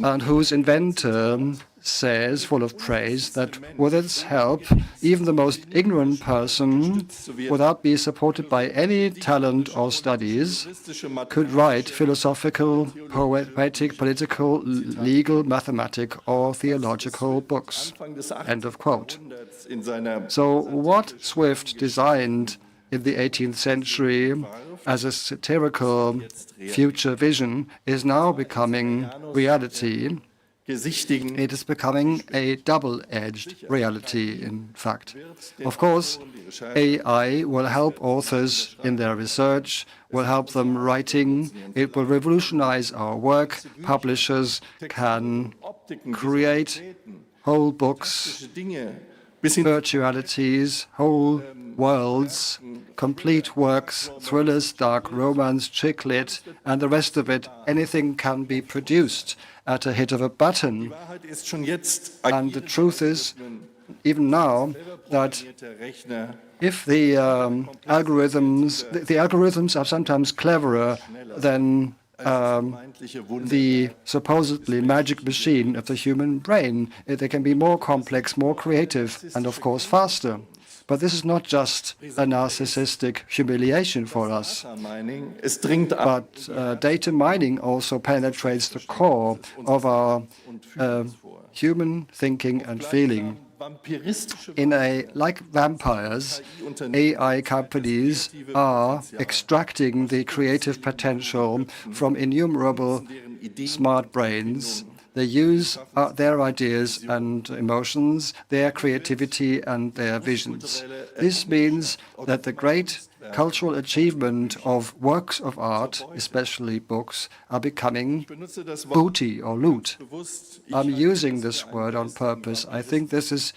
and whose inventor says, full of praise, that with its help, even the most ignorant person, without being supported by any talent or studies, could write philosophical, poetic, political, legal, mathematic, or theological books. End of quote. So what Swift designed in the 18th century as a satirical future vision is now becoming reality. It is becoming a double-edged reality, in fact. Of course, AI will help authors in their research, will help them writing. It will revolutionize our work. Publishers can create whole books, virtualities, whole worlds, complete works, thrillers, dark romance, chick lit, and the rest of it. Anything can be produced at a hit of a button. And the truth is, even now, that if the algorithms are sometimes cleverer than the supposedly magic machine of the human brain, they can be more complex, more creative, and of course faster. But this is not just a narcissistic humiliation for us. But data mining also penetrates the core of our human thinking and feeling. Like vampires, AI companies are extracting the creative potential from innumerable smart brains. They use their ideas and emotions, their creativity and their visions. This means that the great cultural achievement of works of art, especially books, are becoming booty or loot. I'm using this word on purpose. I think this is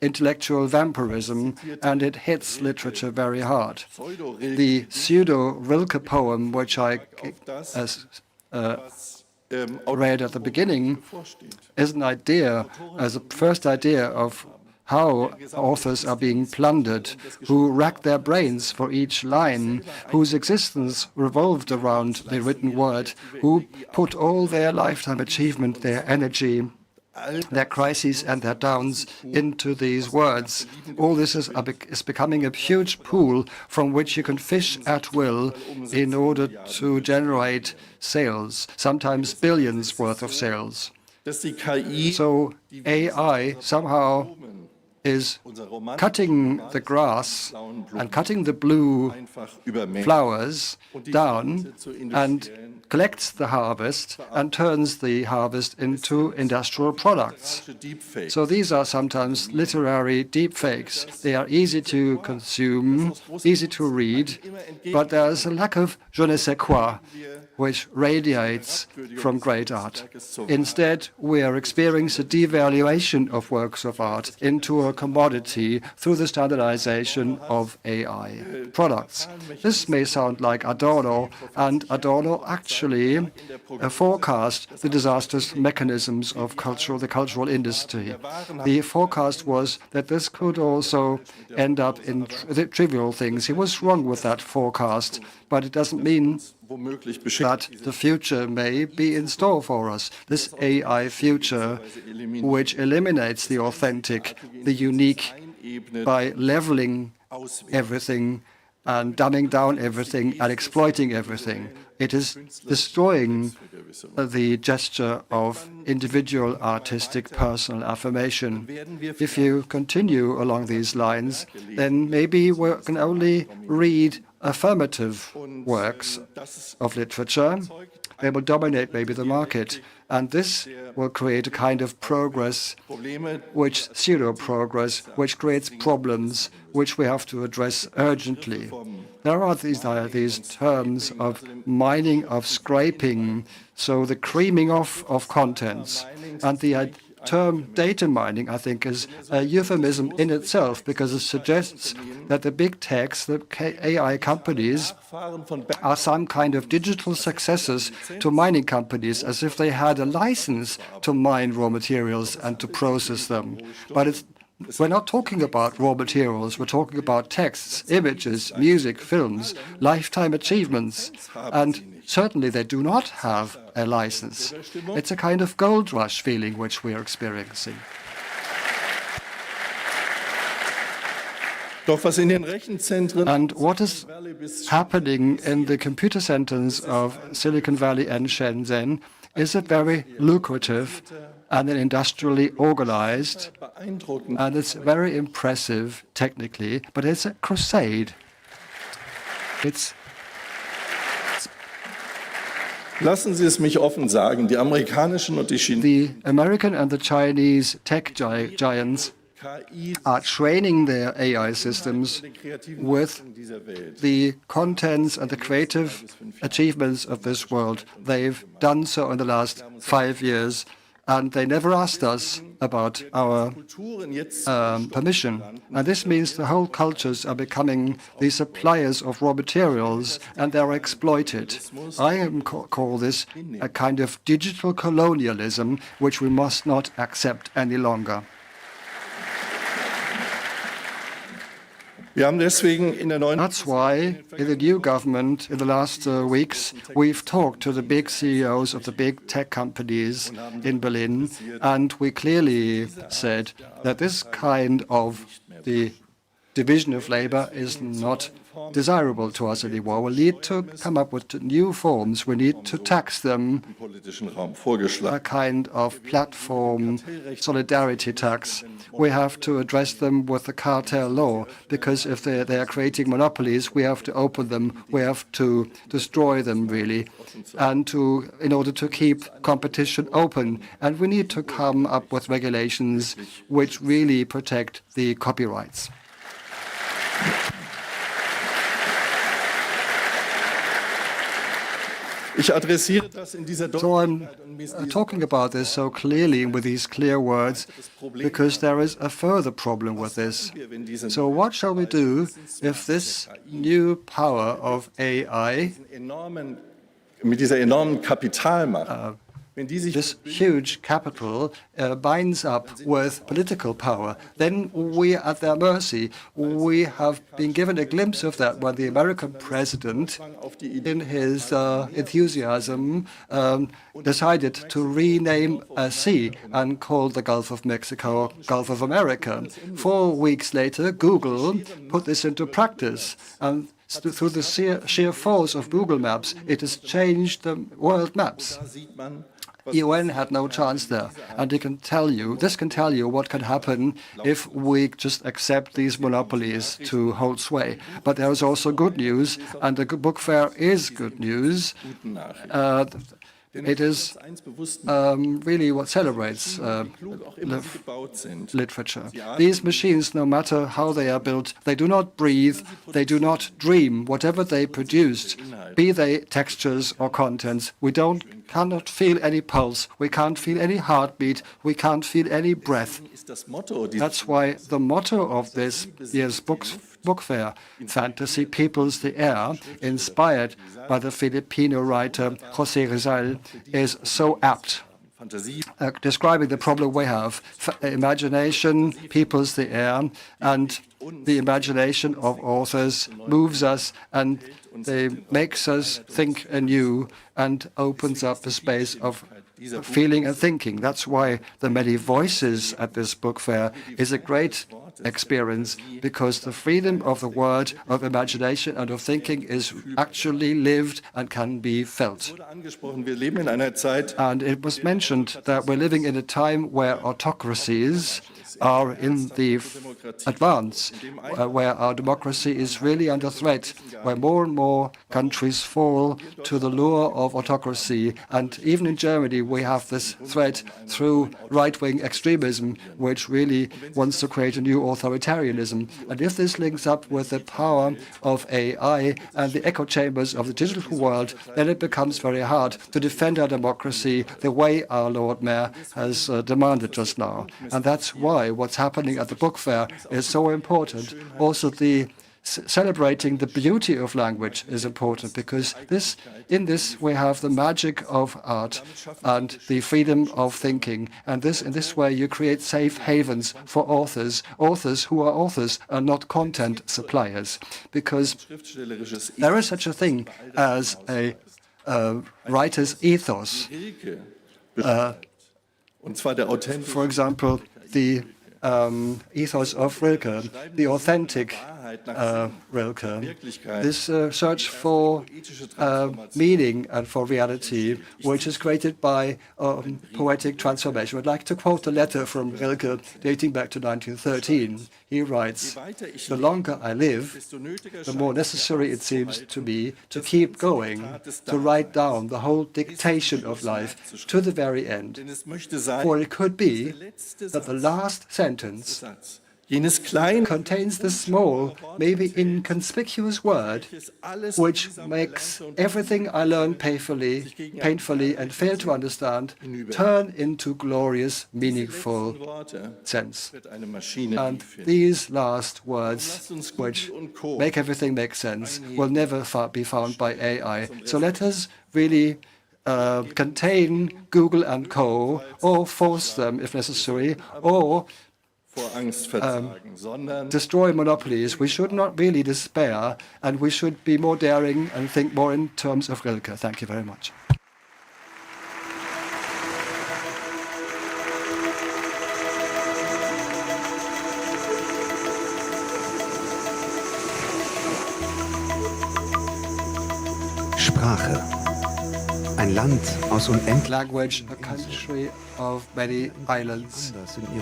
intellectual vampirism, and it hits literature very hard. The pseudo-Rilke poem, which I read at the beginning, is an idea, as a first idea of how authors are being plundered, who racked their brains for each line, whose existence revolved around the written word, who put all their lifetime achievement, their energy, their crises and their downs into these words. All this is becoming a huge pool from which you can fish at will in order to generate sales, sometimes billions worth of sales. So AI somehow is cutting the grass and cutting the blue flowers down and collects the harvest and turns the harvest into industrial products. So these are sometimes literary deepfakes. They are easy to consume, easy to read, but there is a lack of je ne sais quoi, which radiates from great art. Instead, we are experiencing a devaluation of works of art into a commodity through the standardization of AI products. This may sound like Adorno, and Adorno actually forecast the disastrous mechanisms of the cultural industry. The forecast was that this could also end up in trivial things. He was wrong with that forecast, but it doesn't mean that the future may be in store for us. This AI future, which eliminates the authentic, the unique, by leveling everything and dumbing down everything and exploiting everything. It is destroying the gesture of individual artistic personal affirmation. If you continue along these lines, then maybe we can only read affirmative works of literature. They will dominate maybe the market. And this will create a kind of progress, which pseudo-progress, which creates problems which we have to address urgently. There are these terms of mining, of scraping, so the creaming off of contents. And the term data mining, I think, is a euphemism in itself, because it suggests that the big techs, the AI companies, are some kind of digital successors to mining companies, as if they had a license to mine raw materials and to process them. But it's we're not talking about raw materials, we're talking about texts, images, music, films, lifetime achievements, and certainly they do not have a license. It's a kind of gold rush feeling which we are experiencing. And what is happening in the computer centers of Silicon Valley and Shenzhen is it very lucrative and industrially organized, and it's very impressive technically, but it's a crusade. Lassen Sie es mich offen sagen, die amerikanischen und die chinesischen The American and the Chinese tech giants are training their AI systems with the contents and the creative achievements of this world. They've done so in the last 5 years, and they never asked us about our permission. And this means the whole cultures are becoming the suppliers of raw materials, and they're exploited. I call this a kind of digital colonialism, which we must not accept any longer. That's why in the new government in the last weeks we've talked to the big CEOs of the big tech companies in Berlin, and we clearly said that this kind of the division of labor is not desirable to us anymore. We need to come up with new forms. We need to tax them, a kind of platform solidarity tax. We have to address them with the cartel law, because if they are creating monopolies, we have to open them, we have to destroy them, really, and in order to keep competition open. And we need to come up with regulations which really protect the copyrights. So I'm talking about this so clearly with these clear words because there is a further problem with this. So what shall we do if this new power of AI, this huge capital binds up with political power? Then we are at their mercy. We have been given a glimpse of that when the American president, in his enthusiasm, decided to rename a sea and call the Gulf of Mexico Gulf of America. 4 weeks later, Google put this into practice, and through the sheer force of Google Maps, it has changed the world maps. UN had no chance there, and this can tell you what can happen if we just accept these monopolies to hold sway. But there is also good news, and the book fair is good news. It is really what celebrates literature. These machines, no matter how they are built, they do not breathe, they do not dream. Whatever they produced, be they textures or contents, we cannot feel any pulse, we can't feel any heartbeat, we can't feel any breath. That's why the motto of this year's book fair, Fantasy Peoples the Air, inspired by the Filipino writer José Rizal, is so apt, describing the problem we have. Imagination peoples the air, and the imagination of authors moves us, and they makes us think anew and opens up a space of feeling and thinking. That's why the many voices at this book fair is a great experience, because the freedom of the word, of imagination and of thinking is actually lived and can be felt. And it was mentioned that we're living in a time where autocracies are in the advance, where our democracy is really under threat, where more and more countries fall to the lure of autocracy. And even in Germany, we have this threat through right-wing extremism, which really wants to create a new authoritarianism. And if this links up with the power of AI and the echo chambers of the digital world, then it becomes very hard to defend our democracy the way our Lord Mayor has demanded just now. And that's why what's happening at the book fair is so important. Also, the celebrating the beauty of language is important, because in this we have the magic of art and the freedom of thinking. And in this way you create safe havens for authors who are authors and not content suppliers. Because there is such a thing as a writer's ethos. For example, the ethos of Rilke, the authentic Rilke, this search for meaning and for reality, which is created by poetic transformation. I'd like to quote a letter from Rilke dating back to 1913. He writes, "The longer I live, the more necessary it seems to me to keep going, to write down the whole dictation of life to the very end. For it could be that the last sentence contains the small, maybe inconspicuous word which makes everything I learn painfully and fail to understand turn into glorious, meaningful sense." And these last words, which make everything make sense, will never be found by AI. So let us really contain Google and Co., or force them if necessary, or destroy monopolies. We should not really despair, and we should be more daring and think more in terms of Rilke. Thank you very much. Sprache. Ein Land aus unendlich. Language, a country of many islands,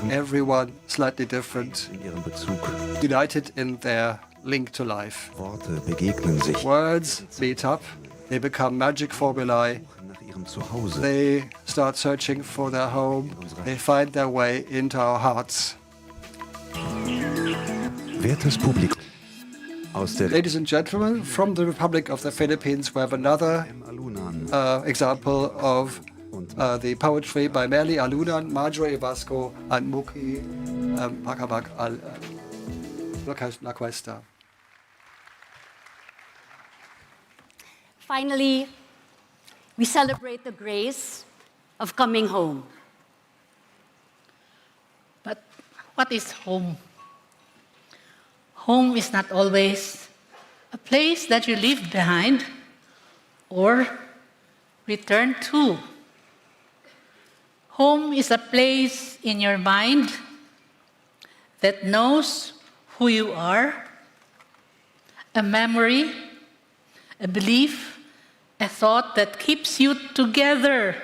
everyone slightly different, united in their link to life. Worte begegnen sich. Words meet up, they become magic formulae, they start searching for their home, they find their way into our hearts. Wertes Publikum. Ladies and gentlemen, from the Republic of the Philippines, we have another example of the poetry by Merlie, Alunan, Marjorie Evasco, and Mookie, Katigbak-Lacuesta. Finally, we celebrate the grace of coming home. But what is home? Home is not always a place that you leave behind or return to. Home is a place in your mind that knows who you are, a memory, a belief, a thought that keeps you together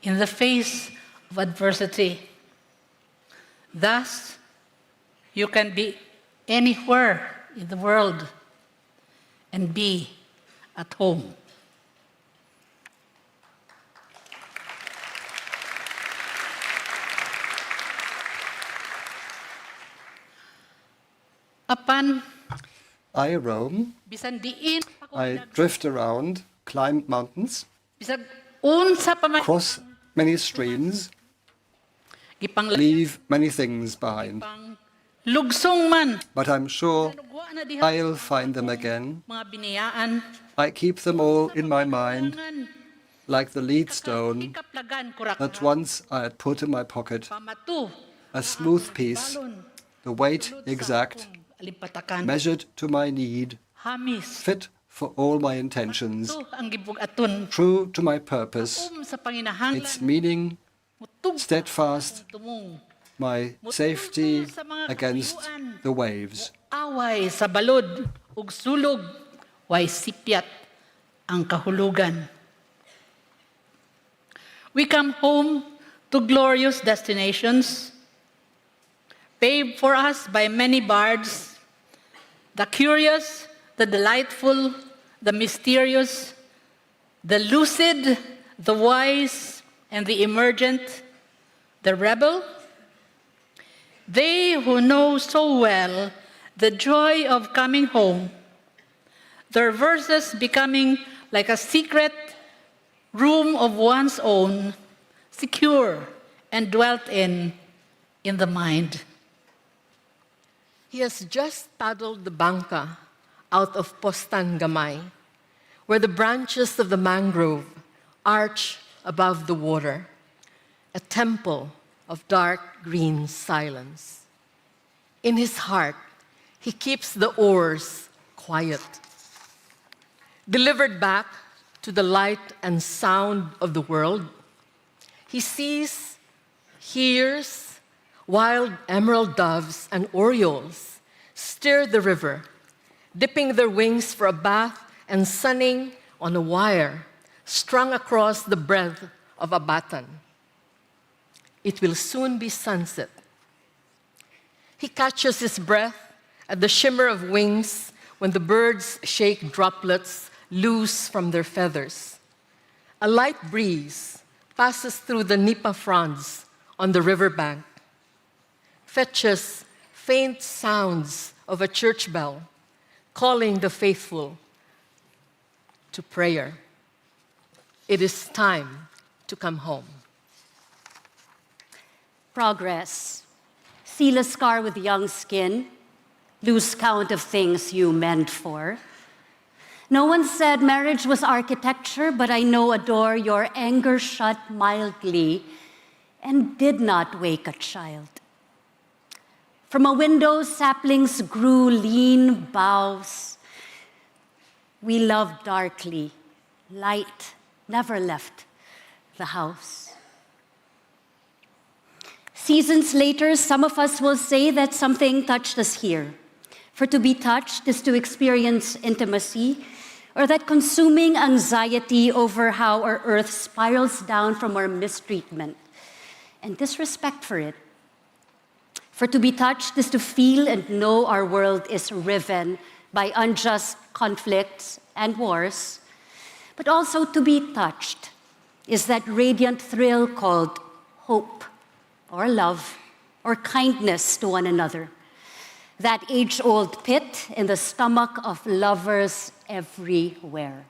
in the face of adversity. Thus, you can be anywhere in the world and be at home. I roam, I drift around, climb mountains, cross many streams, leave many things behind. But I'm sure I'll find them again. I keep them all in my mind, like the lead stone that once I had put in my pocket, a smooth piece, the weight exact, measured to my need, fit for all my intentions, true to my purpose, its meaning, steadfast, my safety against the waves. Away sa balod ug sulog, way sipyat ang kahulugan. We come home to glorious destinations, paved for us by many bards, the curious, the delightful, the mysterious, the lucid, the wise, and the emergent, the rebel. They who know so well the joy of coming home, their verses becoming like a secret room of one's own, secure and dwelt in the mind. He has just paddled the bangka out of Postan Gamay, where the branches of the mangrove arch above the water, a temple of dark green silence. In his heart, he keeps the oars quiet. Delivered back to the light and sound of the world, he sees, hears wild emerald doves and orioles stir the river, dipping their wings for a bath and sunning on a wire strung across the breadth of a baton. It will soon be sunset. He catches his breath at the shimmer of wings when the birds shake droplets loose from their feathers. A light breeze passes through the nipa fronds on the riverbank, fetches faint sounds of a church bell calling the faithful to prayer. It is time to come home. Progress. Seal a scar with young skin. Lose count of things you meant for. No one said marriage was architecture, but I know adore your anger shut mildly and did not wake a child. From a window, saplings grew lean boughs. We loved darkly. Light never left the house. Seasons later, some of us will say that something touched us here. For to be touched is to experience intimacy, or that consuming anxiety over how our earth spirals down from our mistreatment, and disrespect for it. For to be touched is to feel and know our world is riven by unjust conflicts and wars, but also to be touched is that radiant thrill called hope, or love, or kindness to one another. That age-old pit in the stomach of lovers everywhere.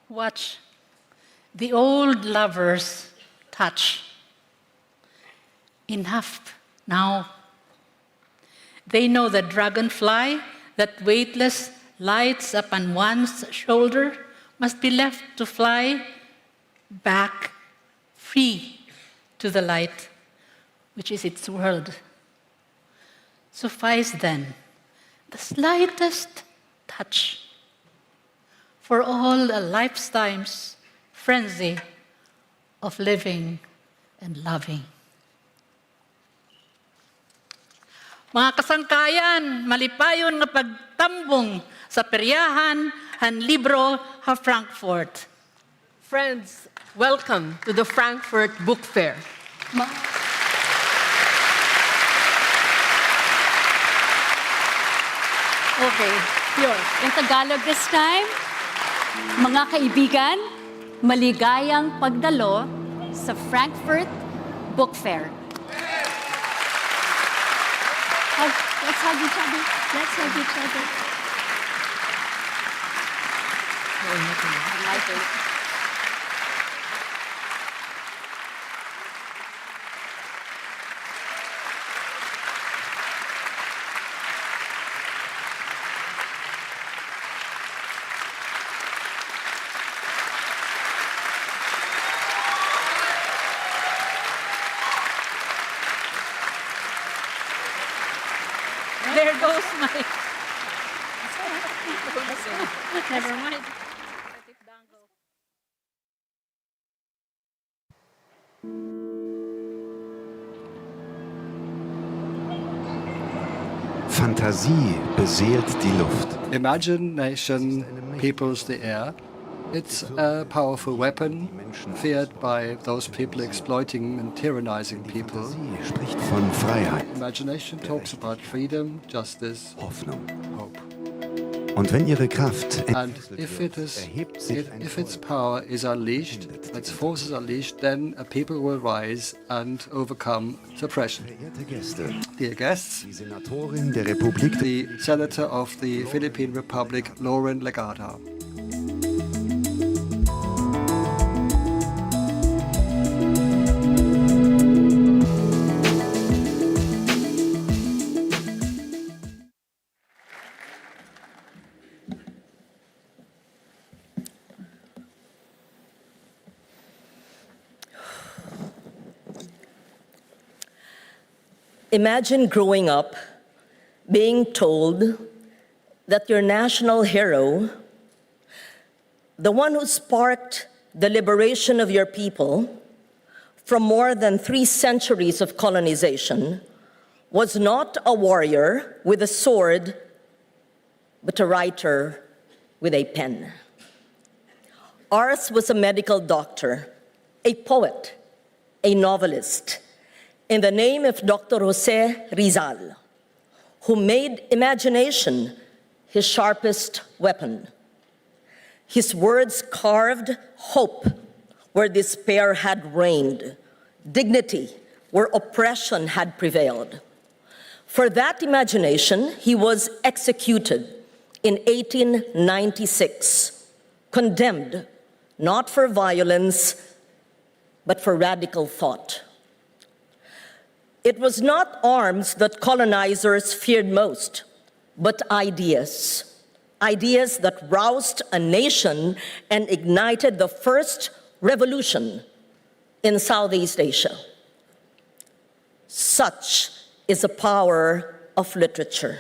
Watch the old lovers touch. Enough now. They know the dragonfly that weightless lights upon one's shoulder must be left to fly back free to the light, which is its world. Suffice then the slightest touch for all a lifetime's frenzy of living and loving. Mga kasangkayan, malipayon nga pagtambong sa peryahan han libro ha Frankfurt. Friends, welcome to the Frankfurt Book Fair. Okay, yours. In Tagalog this time, mga kaibigan, maligayang pagdalo sa Frankfurt Book Fair. Let's hug each other. Let's hug each other. There goes my... Never mind. Fantasie beseelt die Luft. Imagination peoples the air. It's a powerful weapon feared by those people exploiting and tyrannizing people. Sie spricht von Freiheit, Imagination talks about freedom, justice, Hoffnung. hope. Und wenn ihre Kraft And if its power is unleashed, its force is unleashed, then a people will rise and overcome suppression. Verehrte Gäste, Dear guests, die Senatorin der Republik, the Senator of the Philippine Republic, Loren Legarda. Imagine growing up being told that your national hero, the one who sparked the liberation of your people from more than 3 centuries of colonization, was not a warrior with a sword, but a writer with a pen. Ours was a medical doctor, a poet, a novelist, in the name of Dr. José Rizal, who made imagination his sharpest weapon. His words carved hope where despair had reigned, dignity where oppression had prevailed. For that imagination, he was executed in 1896, condemned not for violence, but for radical thought. It was not arms that colonizers feared most, but ideas. Ideas that roused a nation and ignited the first revolution in Southeast Asia. Such is the power of literature.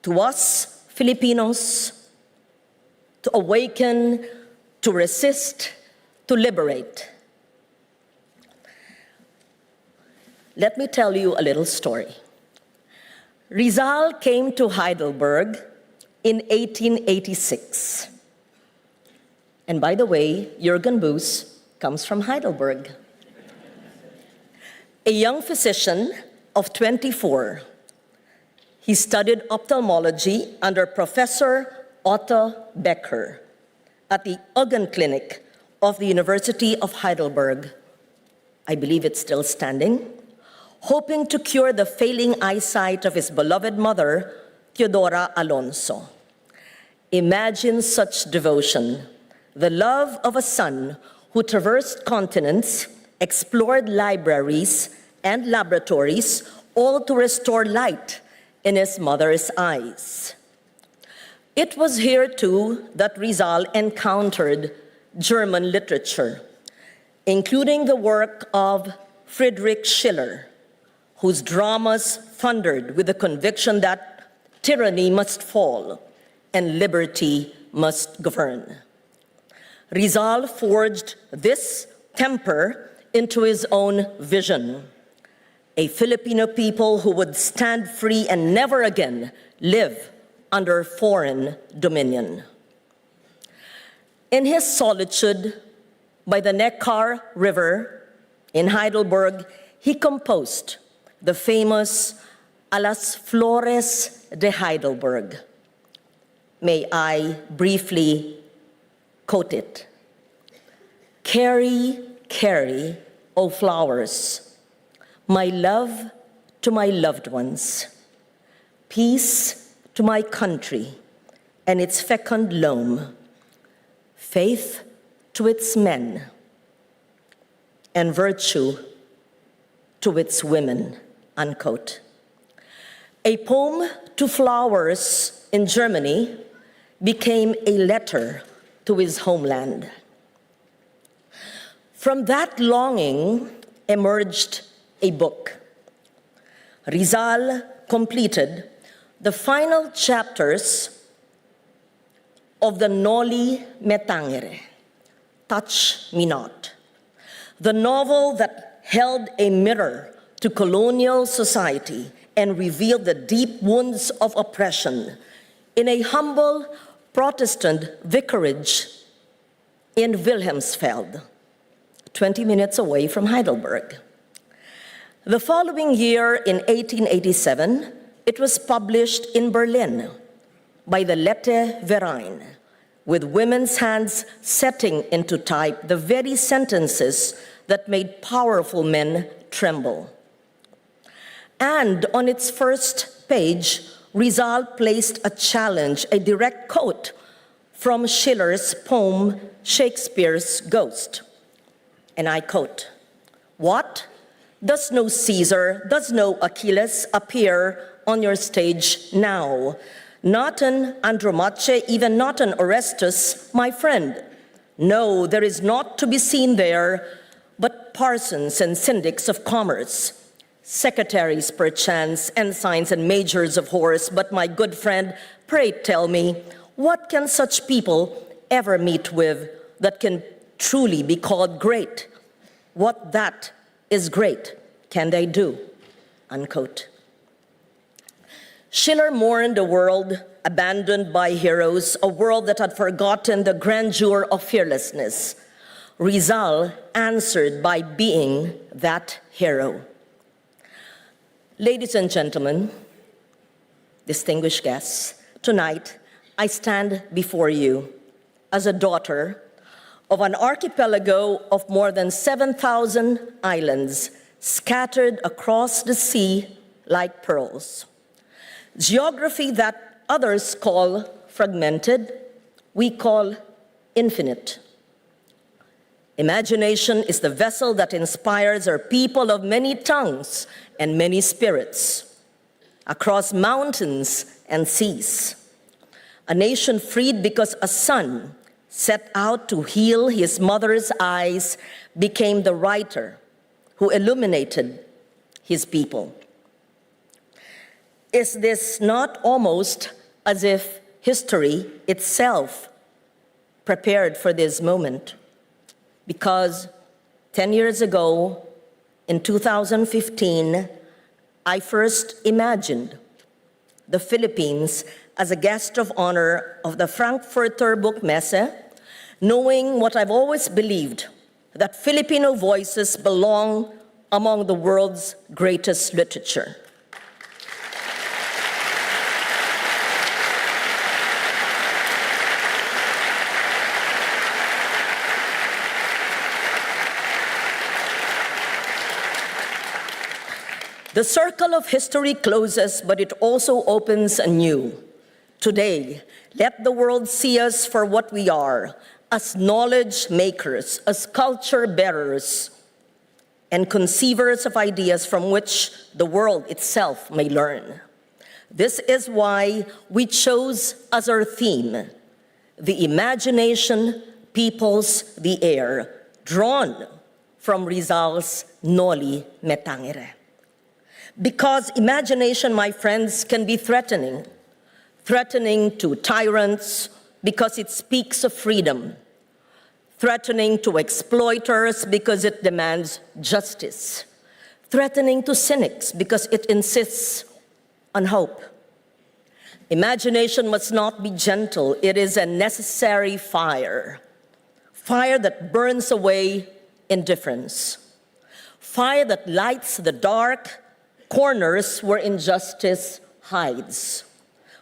To us, Filipinos, to awaken, to resist, to liberate. Let me tell you a little story. Rizal came to Heidelberg in 1886. And by the way, Juergen comes from Heidelberg. A young physician of 24, he studied ophthalmology under Professor Otto Becker at the Augen Clinic of the University of Heidelberg. I believe it's still standing, hoping to cure the failing eyesight of his beloved mother, Theodora Alonso. Imagine such devotion, the love of a son who traversed continents, explored libraries and laboratories, all to restore light in his mother's eyes. It was here, too, that Rizal encountered German literature, including the work of Friedrich Schiller, whose dramas thundered with the conviction that tyranny must fall and liberty must govern. Rizal forged this temper into his own vision, a Filipino people who would stand free and never again live under foreign dominion. In his solitude by the Neckar River in Heidelberg, he composed the famous A las Flores de Heidelberg. May I briefly quote it. Carry, carry, O flowers, my love to my loved ones, peace to my country and its fecund loam, faith to its men, and virtue to its women, unquote. A poem to flowers in Germany became a letter to his homeland. From that longing emerged a book. Rizal completed the final chapters of the Noli Me Tangere, Touch Me Not, the novel that held a mirror to colonial society and revealed the deep wounds of oppression in a humble Protestant vicarage in Wilhelmsfeld, 20 minutes away from Heidelberg. The following year, in 1887, it was published in Berlin by the Legarda, with women's hands setting into type the very sentences that made powerful men tremble. And on its first page, Rizal placed a challenge, a direct quote from Schiller's poem, Shakespeare's Ghost. And I quote, "What? Does no Caesar, does no Achilles appear on your stage now? Not an Andromache, even not an Orestes, my friend. No, there is naught to be seen there but parsons and syndics of commerce, secretaries perchance, ensigns and majors of horse, but my good friend, pray tell me, what can such people ever meet with that can truly be called great? What that is great can they do? Unquote. Schiller mourned a world abandoned by heroes, a world that had forgotten the grandeur of fearlessness. Rizal answered by being that hero. Ladies and gentlemen, distinguished guests, tonight I stand before you as a daughter of an archipelago of more than 7,000 islands scattered across the sea like pearls. Geography that others call fragmented, we call infinite. Imagination is the vessel that inspires our people of many tongues and many spirits across mountains and seas. A nation freed because a son set out to heal his mother's eyes became the writer who illuminated his people. Is this not almost as if history itself prepared for this moment? Because 10 years ago, in 2015, I first imagined the Philippines as a guest of honor of the Frankfurter Buchmesse, knowing what I've always believed, that Filipino voices belong among the world's greatest literature. The circle of history closes, but it also opens anew. Today, let the world see us for what we are, as knowledge makers, as culture bearers, and conceivers of ideas from which the world itself may learn. This is why we chose as our theme, the imagination peoples the air, drawn from Rizal's Noli Me Tangere. Because imagination, my friends, can be threatening to tyrants because it speaks of freedom, threatening to exploiters because it demands justice, threatening to cynics because it insists on hope. Imagination must not be gentle. It is a necessary fire that burns away indifference, fire that lights the dark corners where injustice hides,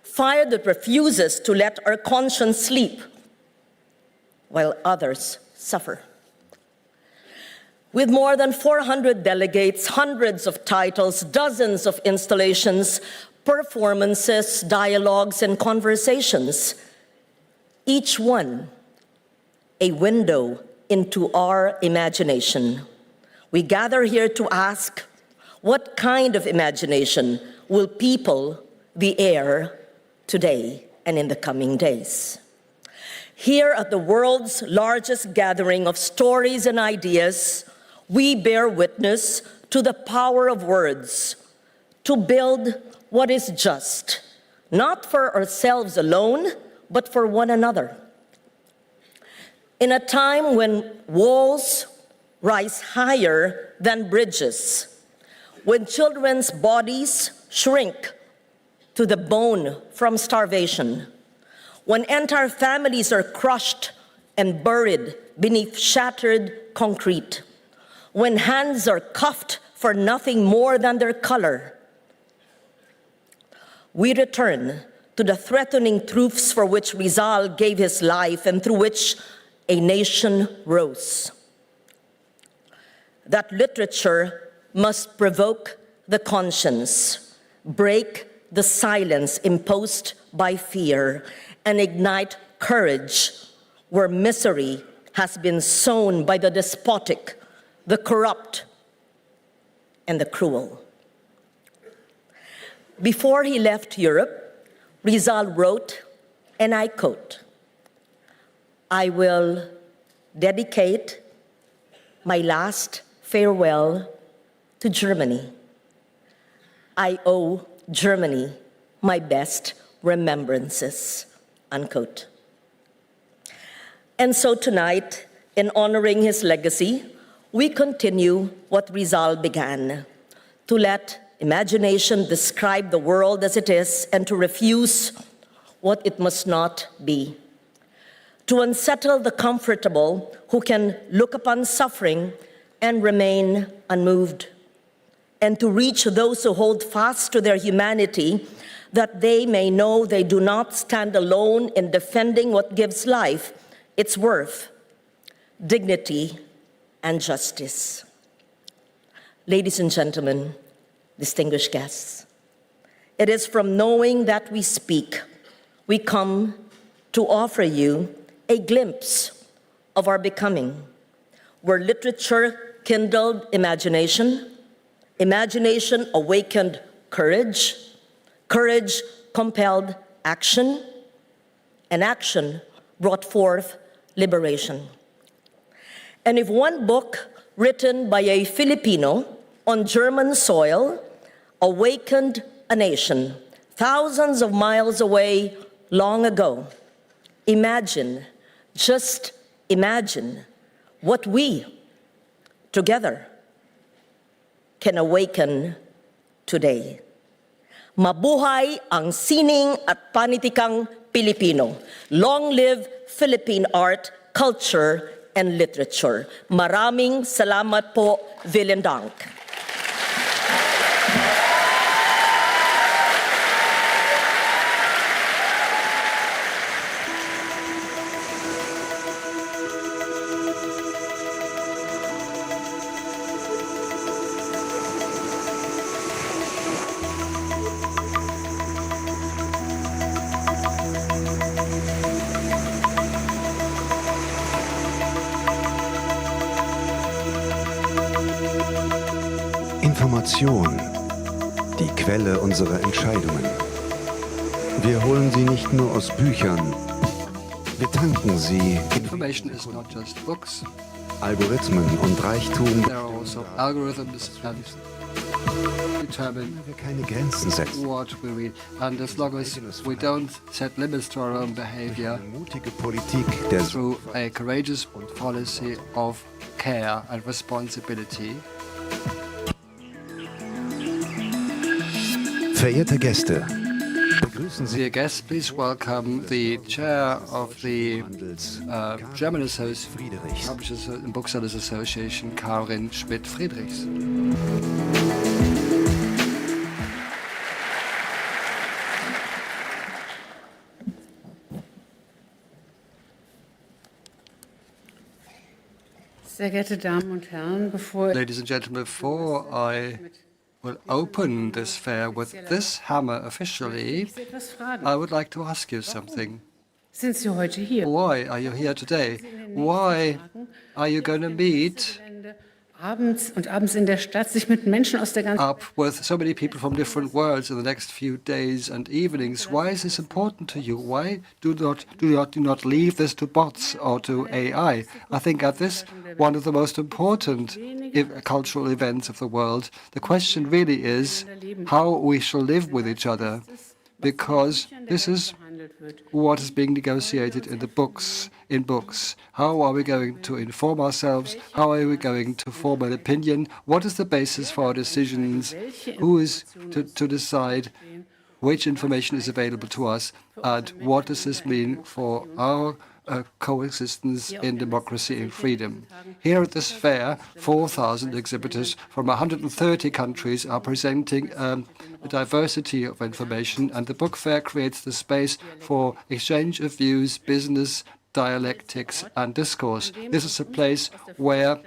fire that refuses to let our conscience sleep while others suffer. With more than 400 delegates, hundreds of titles, dozens of installations, performances, dialogues, and conversations, each one a window into our imagination, we gather here to ask, what kind of imagination will people the air today and in the coming days? Here at the world's largest gathering of stories and ideas, we bear witness to the power of words to build what is just, not for ourselves alone, but for one another. In a time when walls rise higher than bridges, when children's bodies shrink to the bone from starvation, when entire families are crushed and buried beneath shattered concrete, when hands are cuffed for nothing more than their color, we return to the threatening truths for which Rizal gave his life and through which a nation rose. That literature must provoke the conscience, break the silence imposed by fear, and ignite courage where misery has been sown by the despotic, the corrupt, and the cruel. Before he left Europe, Rizal wrote, and I quote, "I will dedicate my last farewell to Germany, I owe Germany my best remembrances, unquote. And so tonight, in honoring his legacy, we continue what Rizal began, to let imagination describe the world as it is and to refuse what it must not be, to unsettle the comfortable who can look upon suffering and remain unmoved, and to reach those who hold fast to their humanity, that they may know they do not stand alone in defending what gives life its worth, dignity, and justice. Ladies and gentlemen, distinguished guests, it is from knowing that we speak, we come to offer you a glimpse of our becoming, where literature kindled imagination, imagination awakened courage, courage compelled action, and action brought forth liberation. And if one book written by a Filipino on German soil awakened a nation thousands of miles away long ago, imagine, just imagine what we together can awaken today. Mabuhay ang sining at panitikang Pilipino. Long live Philippine art, culture, and literature. Maraming salamat po, vielen Dank. Information, die Quelle unserer Entscheidungen. Wir holen sie nicht nur aus Büchern, wir tanken sie in Information is not just books. Algorithmen und Reichtum. There are also algorithms that determine Wir keine Grenzen setzen. what we read. And as long as we don't set limits to our own behavior Eine mutige Politik der through a courageous policy of care and responsibility. Verehrte Gäste, begrüßen Sie Dear guests, please welcome the chair of the German Schmidt-Friderichs. Publishers and Booksellers Association, Karin Schmidt-Friderichs. Sehr geehrte Damen und Herren, bevor Ladies and gentlemen, before I will open this fair with this hammer officially, ich Sie etwas fragen. I would like to ask you something. Sind Sie heute hier? Why are you here today? Why are you going to meet Abends und abends in der Stadt sich mit Menschen aus der ganzen up with so many people from different worlds in the next few days and evenings? Why is this important to you? Why do not leave this to bots or to AI? I think at this one of the most important cultural events of the world, the question really is how we shall live with each other, because this is what is being negotiated in the books. How are we going to inform ourselves? How are we going to form an opinion? What is the basis for our decisions? Who is to decide which information is available to us? And what does this mean for our coexistence in democracy and freedom? Here at this fair, 4,000 exhibitors from 130 countries are presenting a diversity of information, and the book fair creates the space for exchange of views, business, dialectics, and discourse. This is a place where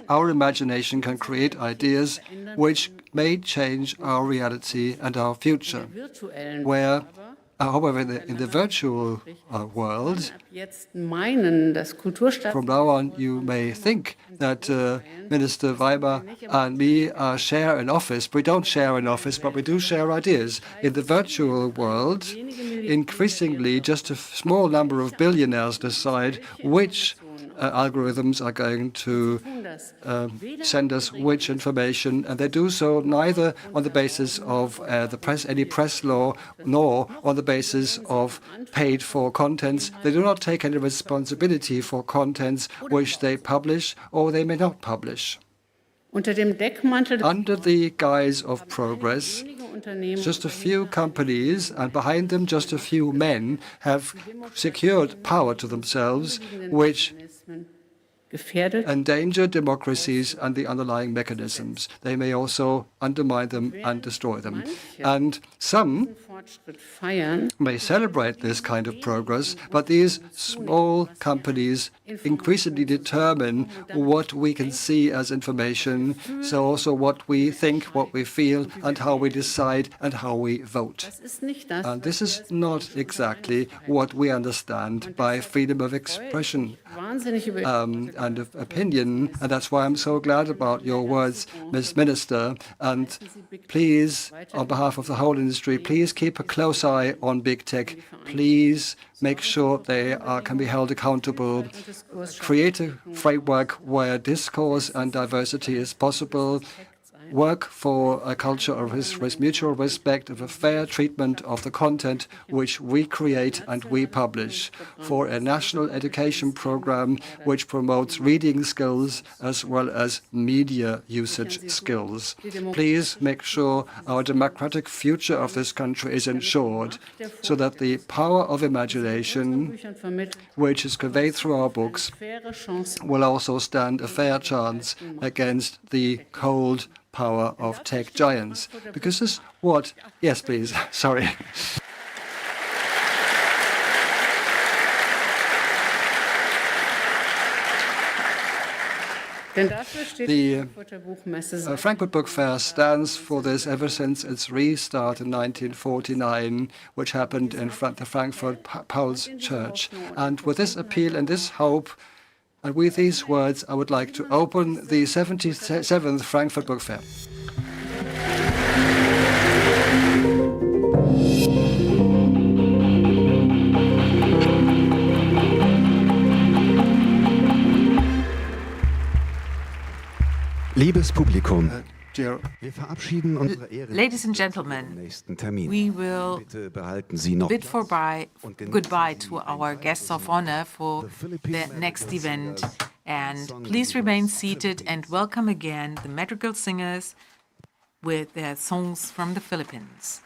our imagination can create ideas which may change our reality and our future, where however, in the virtual world, from now on, you may think that Minister Weimer and me share an office. We don't share an office, but we do share ideas. In the virtual world, increasingly, just a small number of billionaires decide which algorithms are going to send us which information, and they do so neither on the basis of any press law nor on the basis of paid-for contents. They do not take any responsibility for contents which they publish or they may not publish. Unter the guise of progress, just a few companies and behind them just a few men have secured power to themselves, which endanger democracies and the underlying mechanisms. They may also undermine them and destroy them. And some may celebrate this kind of progress, but these small companies increasingly determine what we can see as information, so also what we think, what we feel, and how we decide and how we vote. And this is not exactly what we understand by freedom of expression and of opinion, and that's why I'm so glad about your words, Ms. Minister. And please, on behalf of the whole industry, please keep a close eye on big tech. Please make sure they can be held accountable. Create a framework where discourse and diversity is possible. Work for a culture of mutual respect, of a fair treatment of the content which we create and we publish, for a national education program which promotes reading skills as well as media usage skills. Please make sure our democratic future of this country is ensured, so that the power of imagination, which is conveyed through our books, will also stand a fair chance against the cold power of tech giants. Because this is what... Yes, please. Sorry. The Frankfurt Book Fair stands for this ever since its restart in 1949, which happened in the Frankfurt Paul's Church. And with this appeal and this hope, and with these words, I would like to open the 77th Frankfurt Book Fair. Liebes Publikum, wir verabschieden unsere Ehre. Ladies and gentlemen, we will bid goodbye to our guests of honor for the next event. And please remain seated and welcome again the madrigal singers with their songs from the Philippines.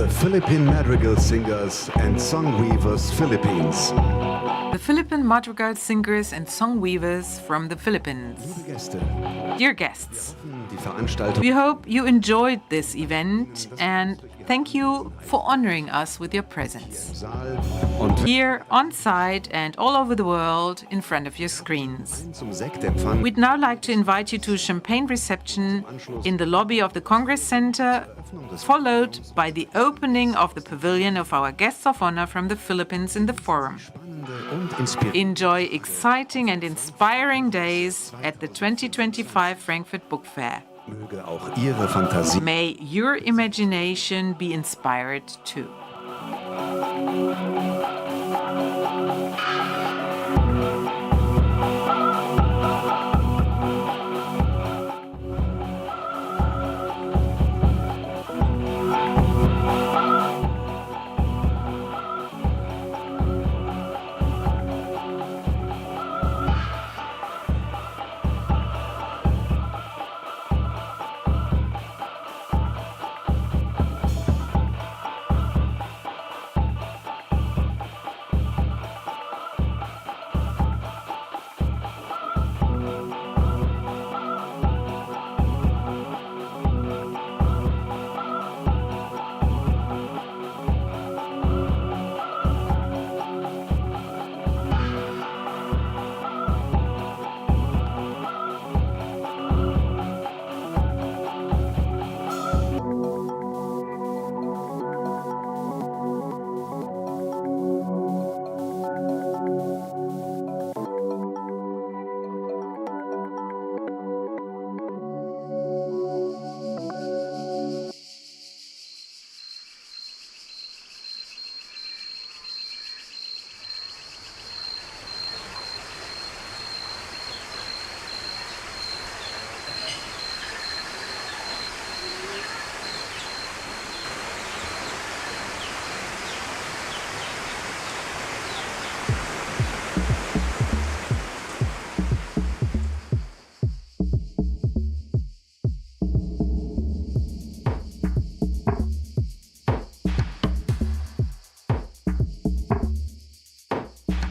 The Philippine Madrigal Singers and Song Weavers Philippines. The Philippine Madrigal Singers and Song Weavers from the Philippines. Dear guests, we hope you enjoyed this event and thank you for honoring us with your presence. Here, on site and all over the world, in front of your screens. We'd now like to invite you to a champagne reception in the lobby of the Congress Center, followed by the opening of the pavilion of our guests of honor from the Philippines in the Forum. Enjoy exciting and inspiring days at the 2025 Frankfurt Book Fair. May your imagination be inspired too.